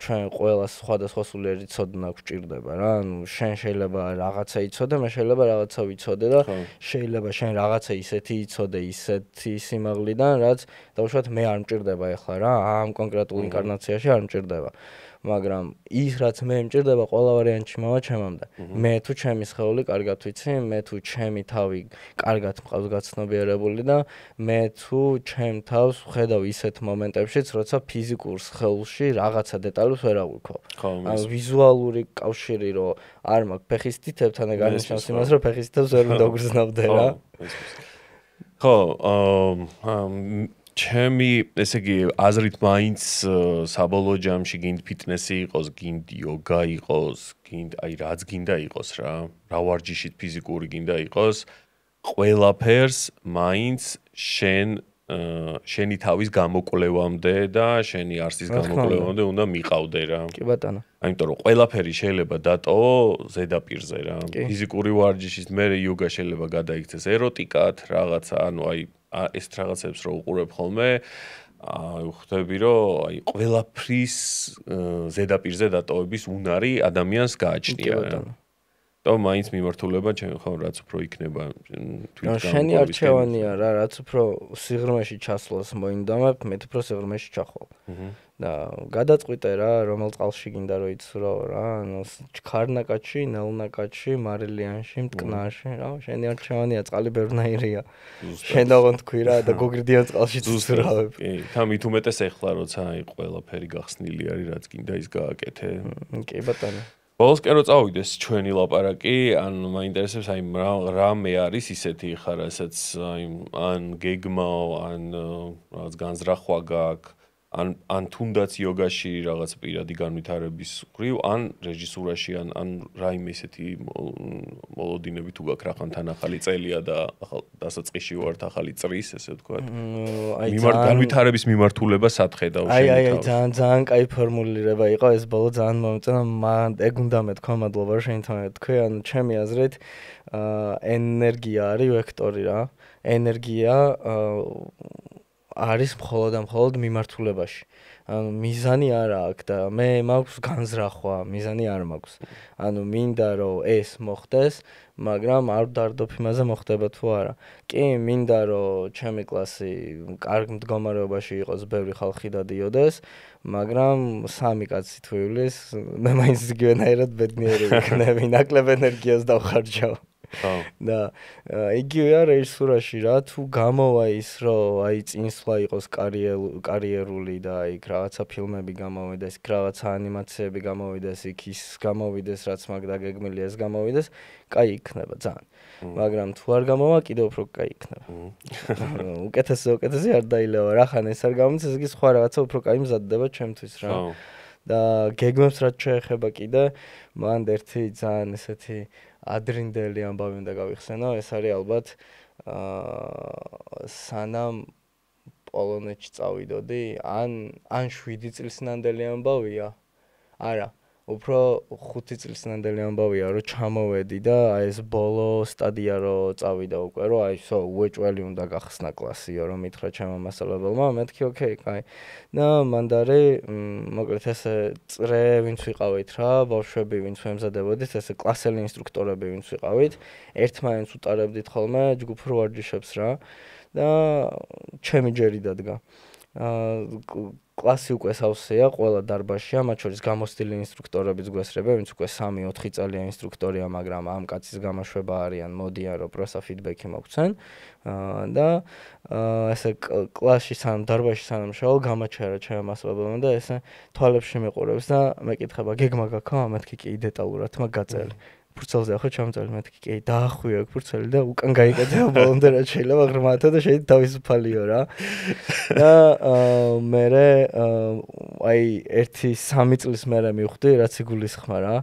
ჩვენ ყველას სხვადასხვა სულიერი ცოდნა გვჭირდება რა. ანუ შენ შეიძლება რაღაცა იცოდე, მე შეიძლება რაღაცა ვიცოდე და შეიძლება შენ რაღაცა ისეთი იცოდე ისეთი სიმაღლიდან, რაც დაუშვათ მე არ მჭირდება ეხლა რა, ამ კონკრეტულ ინკარნაციაში არ მჭირდება. მაგრამ ის რაც მე მჭირდება ყველა ვარიანტში მოვა ჩემამდე. მე თუ ჩემი სხეული კარგად ვიცი, მე თუ ჩემი თავი კარგად მყავს გაცნობიერებული და მე თუ ჩემ თავს ვხედავ ისეთ მომენტებშიც, როცა ფიზიკურ სხეულში რაღაცა დეტალს ვერ აღვიქო. ანუ ვიზუალური კავშირი რო არ მაქვს ფეხის თითებთან და განსხვავებით იმას რომ ფეხის თითებს ვერ დავგრძნობდე რა. ხო, ჩემი ესე იგი აზრით მაინც საბოლოო ჯამში გინდ ფიტნესი იყოს, გინდ იოგა იყოს, გინდ აი რაც გინდა იყოს რა, რა ვარჯიშით ფიზიკური გინდა იყოს, ყველაფერს მაინც შენი თავის გამოკვლევამდე და შენი არსის გამოკვლევამდე უნდა მიყავდე რა. კი ბატონო. აიმიტომ რომ ყველაფერი შეიძლება დატოვო ზედაპირზე რა. ფიზიკური ვარჯიშით მე იოგა შეიძლება გადაიქცეს ეროტიკად, რაღაცა, ანუ აი ეს რაღაცებს რო უყურებ ხოლმე, ხვდები რომ აი ყველაფრის ზედაპირზე დატოვების უნარი ადამიანს გააჩნია რა. და მაინც მიმართულება ჩემ ხო რაც უფრო იქნება თვითონ შენი არჩევანია რა, რაც უფრო სიღრმეში ჩასვლას მოინდომებ, მე უფრო სიღრმეში ჩახვალ. და გადაწყვიტე რა, რომელ წყალში გინდა რომ იცურო რა, ანუ ჩქარნაკადში, ნელნაკადში, მარილიანში, მტკნარში, რა, შენი არჩევანია, წყალი ბევრნაირია. შენ ოღონდ თქვი რა და გოგრდიან წყალში ცურავებ. კი, და მით უმეტეს ეხლა როცა აი ყველაფერი გახსნილი არის, რაც გინდა ის გააკეთე. კი ბატონო. ბოლოსკენ რო წავიდეს ჩვენი ლაპარაკი, ან მაინტერესებს აი რამე არის ისეთი ხარ, რასაც აი ან გეგმაო, ან რაღაც განზრახვა გაქვს, ან თუნდაც იოგაში რაღაც პირადი განვითარების ხრივ, ან რეჟისურაში, ან რაიმე ისეთი მოლოდინები თუ გაქვს რახანთან ახალი წელია და დასაწყისში ვართ ახალი წრის, ესე ვთქვათ. განვითარების მიმართულება სათხედავ შენ. აი, ძალიან კაი ფორმულირება იყო ეს ბოლო ძალიან მომწონა, მან ეგ უნდა მეთქვა, მადლობა რომ შენ თქვი, ანუ ჩემი აზრით ენერგია არის ვექტორი რა. ენერგია არის მხოლოდ და მხოლოდ მიმართულებაში. ანუ მიზანი არ აქვს და მე მაქვს განზრახვა, მიზანი არ მაქვს. ანუ მინდა რომ ეს მოხდეს, მაგრამ არ ვდარდობ იმაზე მოხდება თუ არა. კი, მინდა რომ ჩემი კლასი კარგ მდგომარეობაში იყოს, ბევრი ხალხი დადიოდეს, მაგრამ სამი კაცი თუ ივლის, მე მაინც იგივენაირად ბედნიერი ვიქნები, ნაკლებ ენერგიას დავხარჯავ. და იგივეა რეჟისურაში რა, თუ გამოვა ის, რომ აი წინსვლა იყოს კარიერული და იქ რაღაცა ფილმები გამოვიდეს, რაღაცა ანიმაციები გამოვიდეს, იქ ის გამოვიდეს, რაც მაგ დაგეგმილია ეს გამოვიდეს, კაი იქნება ძალიან. მაგრამ თუ არ გამოვა, კიდევ უფრო კაი იქნება. უკეთესი არ დაილევა რა, ხან ეს არ გამოდის, ეს იგი სხვა რაღაცა უფრო კაი მზადდება ჩემთვის რა. და გეგმებს რაც შეეხება კიდე, მან ერთი ძალიან ესეთი ადრინდელი ამბავი უნდა გავიხსენო, ეს არის ალბათ სანამ პოლონეთში წავიდოდი, ან 7 წლის ნამდვილი ამბავია. არა, უფრო 5 წლის ნამდვილი ამბავია, რომ ჩამოვედი და აი ეს ბოლო სტადია რომ წავიდა უკვე, რომ აი სო უეჭველი უნდა გახსნა კლასიო, რომ მითხრა ჩემმა მასწავლებელმა, მეთქი ოკეი, კაი. და მანდარი, მოკლედ ესე წრე ვინც ვიყავით რა, ბავშვები ვინც ვემზადებოდით, ესე კლასელი ინსტრუქტორები ვინც ვიყავით, ერთმანეთს უტარებდით ხოლმე ჯგუფურ ვარჯიშებს რა და ჩემი ჯერი დადგა. კლასი უკვე სავსეა, ყველა დარბაზშია, მათ შორის გამოცდილი ინსტრუქტორებიც გვესრებიან, ვინც უკვე 3-4 წელია ინსტრუქტორია, მაგრამ ამ კაცის გამოშვება არიან, მოდიან, რომ პროსა ფიდბექი მოგცენ. და ესე კლასში სანამ დარბაზში სანამ შევვალ, გამაჩერა ჩემმა მასწავლებელმა და ესე თვალებში მიყურებს და მეკითხება, გეგმა გაქვს? მეთქი კი დეტალურად მაგ გაწერილი. ფურცელზე ახლა ჩამწერი, მეთქი კი დაახვია ფურცელი და უკან გაიკეთება ბოლომდე რაც შეიძლება ღრმათა და შეიძლება თავისუფალიო რა. და მერე აი 1-3 წლის მერე მივხვდი რაც იგულისხმა რა.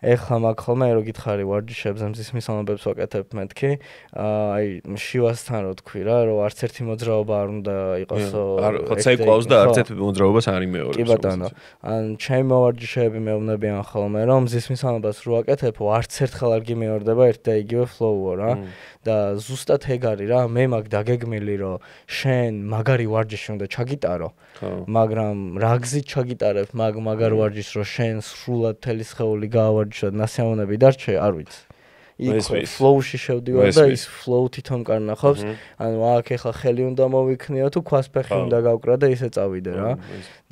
ეხლა მაგ ხოლმე რო გითხარი ვარჯიშებზე მზის მისამართებს ვაკეთებ მეთქი. აი შივასთან რო თქვი რა, რომ არც ერთი მოძრაობა არ უნდა იყოსო. ხოცა იყვავს და არც ერთი მოძრაობას არ იმეორებს. კი ბატონო. ან ჩემი ვარჯიშები მეუბნებიან ხოლმე რომ მზის მისამართებს რო ვაკეთებო არც ერთხელ არ გიმეორდება ერთ და იგივე ფლოუო რა. და ზუსტად ეგ არის რა, მე მაგ დაგეგმილი რომ შენ მაგარი ვარჯიში უნდა ჩაგიტარო, მაგრამ რა გზით ჩაგიტარებ მაგარ ვარჯიშს რომ შენ სრულად თელი სხეული გაავარჯიშო და ნასიამოვნები დარჩე, არ ვიცი. იქ ფლოუში შევდივარ და ის ფლოუ თვითონ კარნახობს, ანუ აქ ეხლა ხელი უნდა მოვიქნიო თუ ქვასფეხი უნდა გავკრა და ისე წავიდე რა.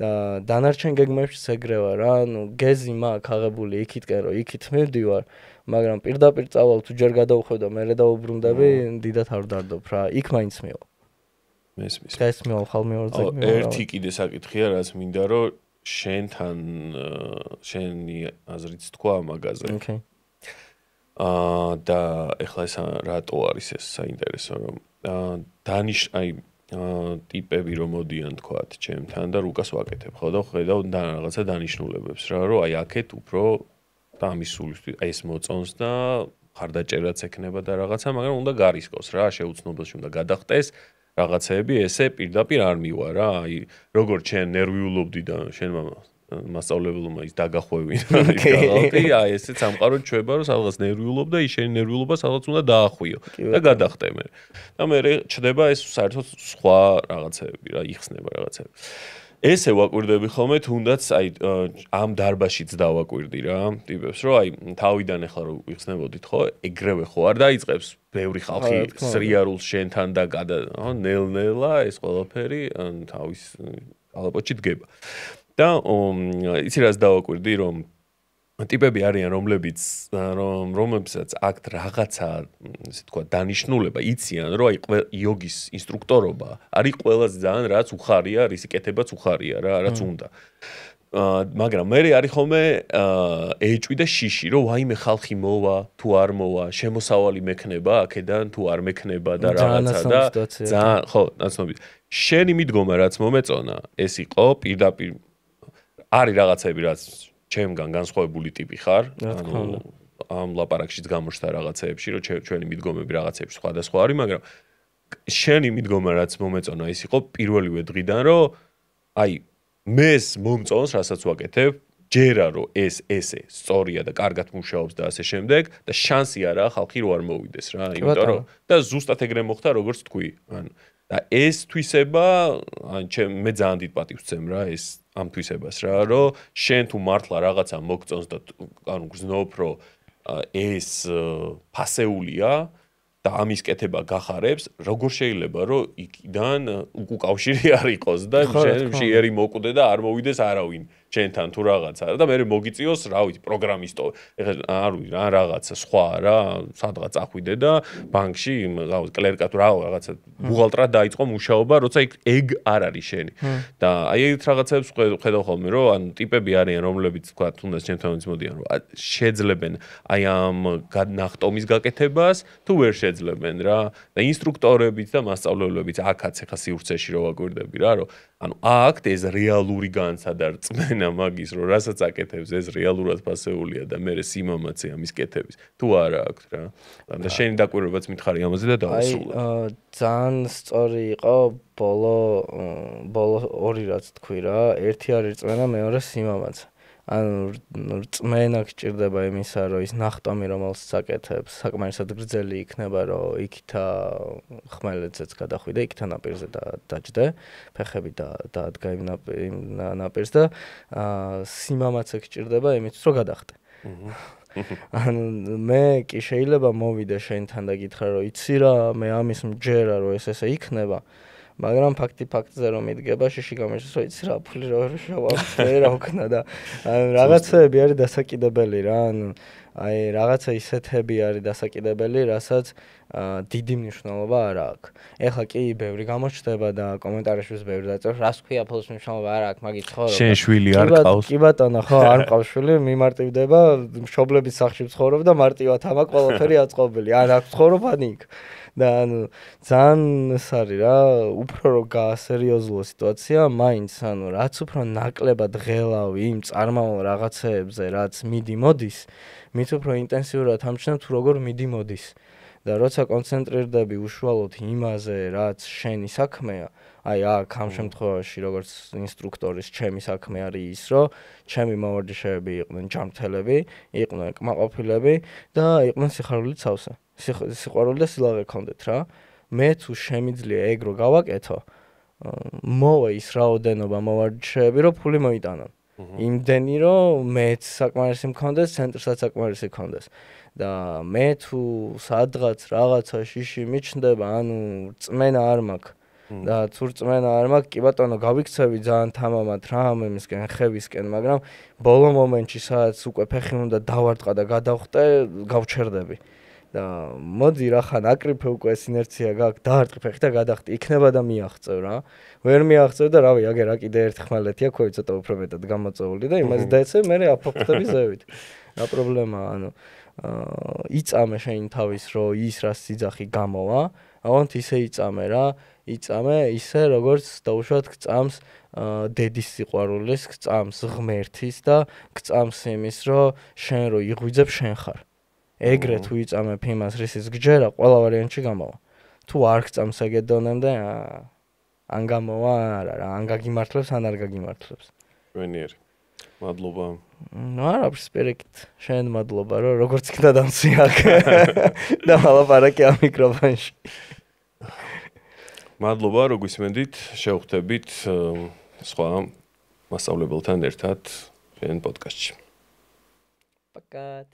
და დანარჩენ გეგმებშიც ეგრევა რა, ანუ გეზი მაქვს აღებული იქითკენ რომ იქით მივდივარ, მაგრამ პირდაპირ წავალ თუ ჯერ გადავხვევ და მერე დავუბრუნდები, დიდათ არ ვდარდობ რა. იქ მაინც მივა. მესმის. ეს მივა ხალმე ორზე. ერთი კიდე საკითხია, რაც მინდა რომ შენთან შენი აზრიც თქვა მაგაზე. ოკეი. და ეხლა ეს რატო არის ეს საინტერესო რომ ტიპები რომ მოდიან თქვათ ჩემთან და რუკას ვაკეთებ ხო და ხედავ რაღაცა დანიშნულებებს რა რომ აი აქეთ უფრო და ამის სულისთვის აი ეს მოწონს და ხარდაჭერაც ექნება და რაღაცა მაგრამ უნდა გარისკოს რა შეუცნობელში უნდა გადახტეს რაღაცეები ესე პირდაპირ არ მივა რა აი როგორ შენ ნერვიულობდი და შენ მასწავლებელმა ის დაგახვევინა ის გაღალტი აი ესეც სამყაროდ ჩვება რომ სადღაც ნერვიულობ და ის შენი ნერვიულობა სადღაც უნდა დაახვიო და გადახტე მე და მე ჩდება ეს საერთოდ სხვა რაღაცეები რა იხსნება რაღაცეები ესე ვაკვირდები ხოლმე თუნდაც აი ამ დარბაზშიც დავაკვირდი რა ტიპებს რომ აი თავიდან ახლა რომ იხსნებოდით ხო ეგრევე ხო არ დაიწყებს ბევრი ხალხი სრიარულს შენთან და ნელ-ნელა ეს ყველაფერი თავის ალაპოჩი დგება და იცი რას დავაკვირდი რომ ტიპები არიან რომლებსაც აქვთ რაღაცა ესე თქვა დანიშნულება იციან რომ აი იოგის ინსტრუქტორობა არის ყველაზე ძალიან რაც უხარია რისი კეთებაც უხარია რა რაც უნდა მაგრამ მე არის ხოლმე ეჭვი და შიში რომ ვაიმე ხალხი მოვა თუ არ მოვა შემოსავალი მექნება აქედან თუ არ მექნება და რაღაცა და ძალიან ხო ნაცნობი შენი მიდგომა რაც მომეწონა ეს იყო პირდაპირ არის რაღაცები რაც ჩემგან განსხვავებული ტიპი ხარ ანუ ამ ლაპარაკშიც გამოჩნდა რაღაცეებში რომ ჩვენი მიდგომები რაღაცეებში სხვადასხვა არის მაგრამ შენი მიდგომა რაც მომეწონა ის იყო პირველივე დღიდან რომ აი მეს მომწონს რასაც ვაკეთებ ჯერა რომ ეს ესე სწორია და კარგად მუშაობს და ასე შემდეგ და შანსი არაა ხალხი რო არ მოვიდეს რა იმიტომ რომ და ზუსტად ეგრე მოხდა როგორც თქვი ანუ და ეს თვისება მე ძალიან დიდ პატივს ვცემ რა ეს ამ თვისებას რა რომ შენ თუ მართლა რაღაცა მოგწონს და ანუ გრძნობ რომ ეს ფასეულია და ამის კეთება გახარებს როგორ შეიძლება რომ იქიდან უკავშირი არ იყოს და შენ მშიერი მოკვდე და არ მოვიდეს არავინ ჩვენთან თუ რაღაცა და მე მოგიწიოს, რა ვიცი, პროგრამისტო, ეხლა არ ვიცი რა რაღაცა სხვა რა, სადღაც ახვიდე და ბანკში, რა ვიცი, კლერკად რაღაცა ბუღალტრად დაიწყო მუშაობა, როცა ეგ არ არის შენი. და აი ეგ რაღაცებს ხედავ ხოლმე, რომ ან ტიპები არიან, რომლებიც თქვა, თუნდაც ჩემთან მოდიან, რომ შეძლებენ აი ამ ნახტომის გაკეთებას, თუ ვერ შეძლებენ რა. და ინსტრუქტორებიც და მასწავლებლებიც აქაც ეხა სივრცეში რო ვაგვირდები რა, რომ ანუ აქ ეს რეალური განცადა რწმენა მაგის, რომ რასაც აკეთებს ეს რეალურად ფასეულია და მე სიმამაცე ამის კეთების. თუ არა აქვს რა. და შენი დაკვირვებაც მითხარი ამაზე და დავასრულებ. აი ძალიან სწორი იყო ბოლო ორი რაც თქვი რა. ერთი არის რწმენა, მეორე სიმამაცე. ანუ რწმენა გჭირდება იმისა, რომ ის ნახტომი რომელსაც აკეთებს, საკმარისად გრძელი იქნება, რომ იქითა ხმელეთზეც გადახვიდე, იქითა ნაპირზე დაჯდე, ფეხები დაადგა იმ ნაპირს და სიმამაცე გჭირდება იმისთვის, რომ გადახტე. ანუ მე კი შეიძლება მოვიდე შენთან და გითხრა, რომ იცი რა, მე ამის მჯერა, რომ ეს იქნება. მაგრამ ფაქტზე რომ იდგება, შიში გამოიჩნდეს, რომ იცი რა, ფული რა შევა ვქნა და რაღაცები არის დასაკიდებელი რა, ანუ აი რაღაცა ისეთები არის დასაკიდებელი, რასაც დიდი მნიშვნელობა არ აქვს. ეხლა კი ბევრი გამოჩნდება და კომენტარებში ბევრი დაწერს, რას ქვია ფულის მნიშვნელობა არ აქვს, მაგის ცხოვრება. შენ შვილი არ ყავს? კი ბატონო, ხო, არ მყავს შვილი, მიმარტივდება, მშობლების სახლში ვცხოვრობ და მარტივად ამაკ ყველაფერი აწყობილი. ან აქ ვცხოვრობ, ან იქ. და ანუ ძალიან ეს არის რა, უფრო რო გაასერიოზულო სიტუაცია, მაინც ანუ რაც უფრო ნაკლებად ღელავი იმ წარმავალ რაღაცეებზე, რაც მიდი-მოდის, მით უფრო ინტენსიურად ამჩნევ თუ როგორ მიდი-მოდის. და როცა კონცენტრირდები უშუალოდ იმაზე, რაც შენი საქმეა, აი აქ ამ შემთხვევაში როგორც ინსტრუქტორის ჩემი საქმე არის ის, რომ ჩემი მოვარჯიშეები იყვნენ ჯანმრთელები, იყვნენ კმაყოფილები და იყვნენ სიხარულით სავსე. სიყვარული და სილაღე გქონდეთ რა. მე თუ შემიძლია ეგ რო გავაკეთო, მოვა ის რაოდენობა მოვარჯიშეები, რომ ფული მოიტანონ. იმდენი რომ მეც საკმარისი მქონდეს, ცენტრსაც საკმარისი მქონდეს. და მე თუ სადღაც რაღაცა შიში მიჩნდება, ანუ რწმენა არ მაქვს. და თუ რწმენა არ მაქვს, კი ბატონო, გავიქცევი ძალიან თამამად რა ამისკენ, ხევისკენ, მაგრამ ბოლო მომენტში სადაც უკვე ფეხი უნდა დავარტყა და გადავხტე, გავჩერდები. და მოდი რა ხან აკრიფე უკვე ეს ინერცია გაქვს, დაარტყი ფეხი და გადახტი, იქნება და მიაღწევ რა. ვერ მიაღწევ და რავი, აგერ რა კიდე ერთი ხმალეთი აქვს, ხო ცოტა უფრო მეტად გამოწეული და იმას დაეცევ, მე აფოხტები ზევით. რა პრობლემაა, ანუ იწამე შენ თავის რომ ის რა სიძახი გამოვა, აუთ ისე იწამე რა, იწამე ისე როგორც დაუშვათ გწამს დედის სიყვარულის, გწამს ღმერთის და გწამს იმის რომ შენ რო იღვიძებ შენ ხარ. ეგრე თუ იწამებ იმას რისიც გჯერა, ყველა ვარიანტში გამოვა. თუ არ გწამს ეგეთ დონემდე, ან გამოვა არა რა, ან გაგიმართლებს, ან არ გაგიმართლებს. ვენიერი. მადლობა. ნუ არაფერს პირიქით, შენ მადლობა, რომ როგორც კიდე დამცი აქ და მალაპარაკე ამ მიკროფონში. მადლობა, რომ გვისმენდით, შევხვდებით სხვა მასწავლებელთან ერთად შენ პოდკასტში. Пока.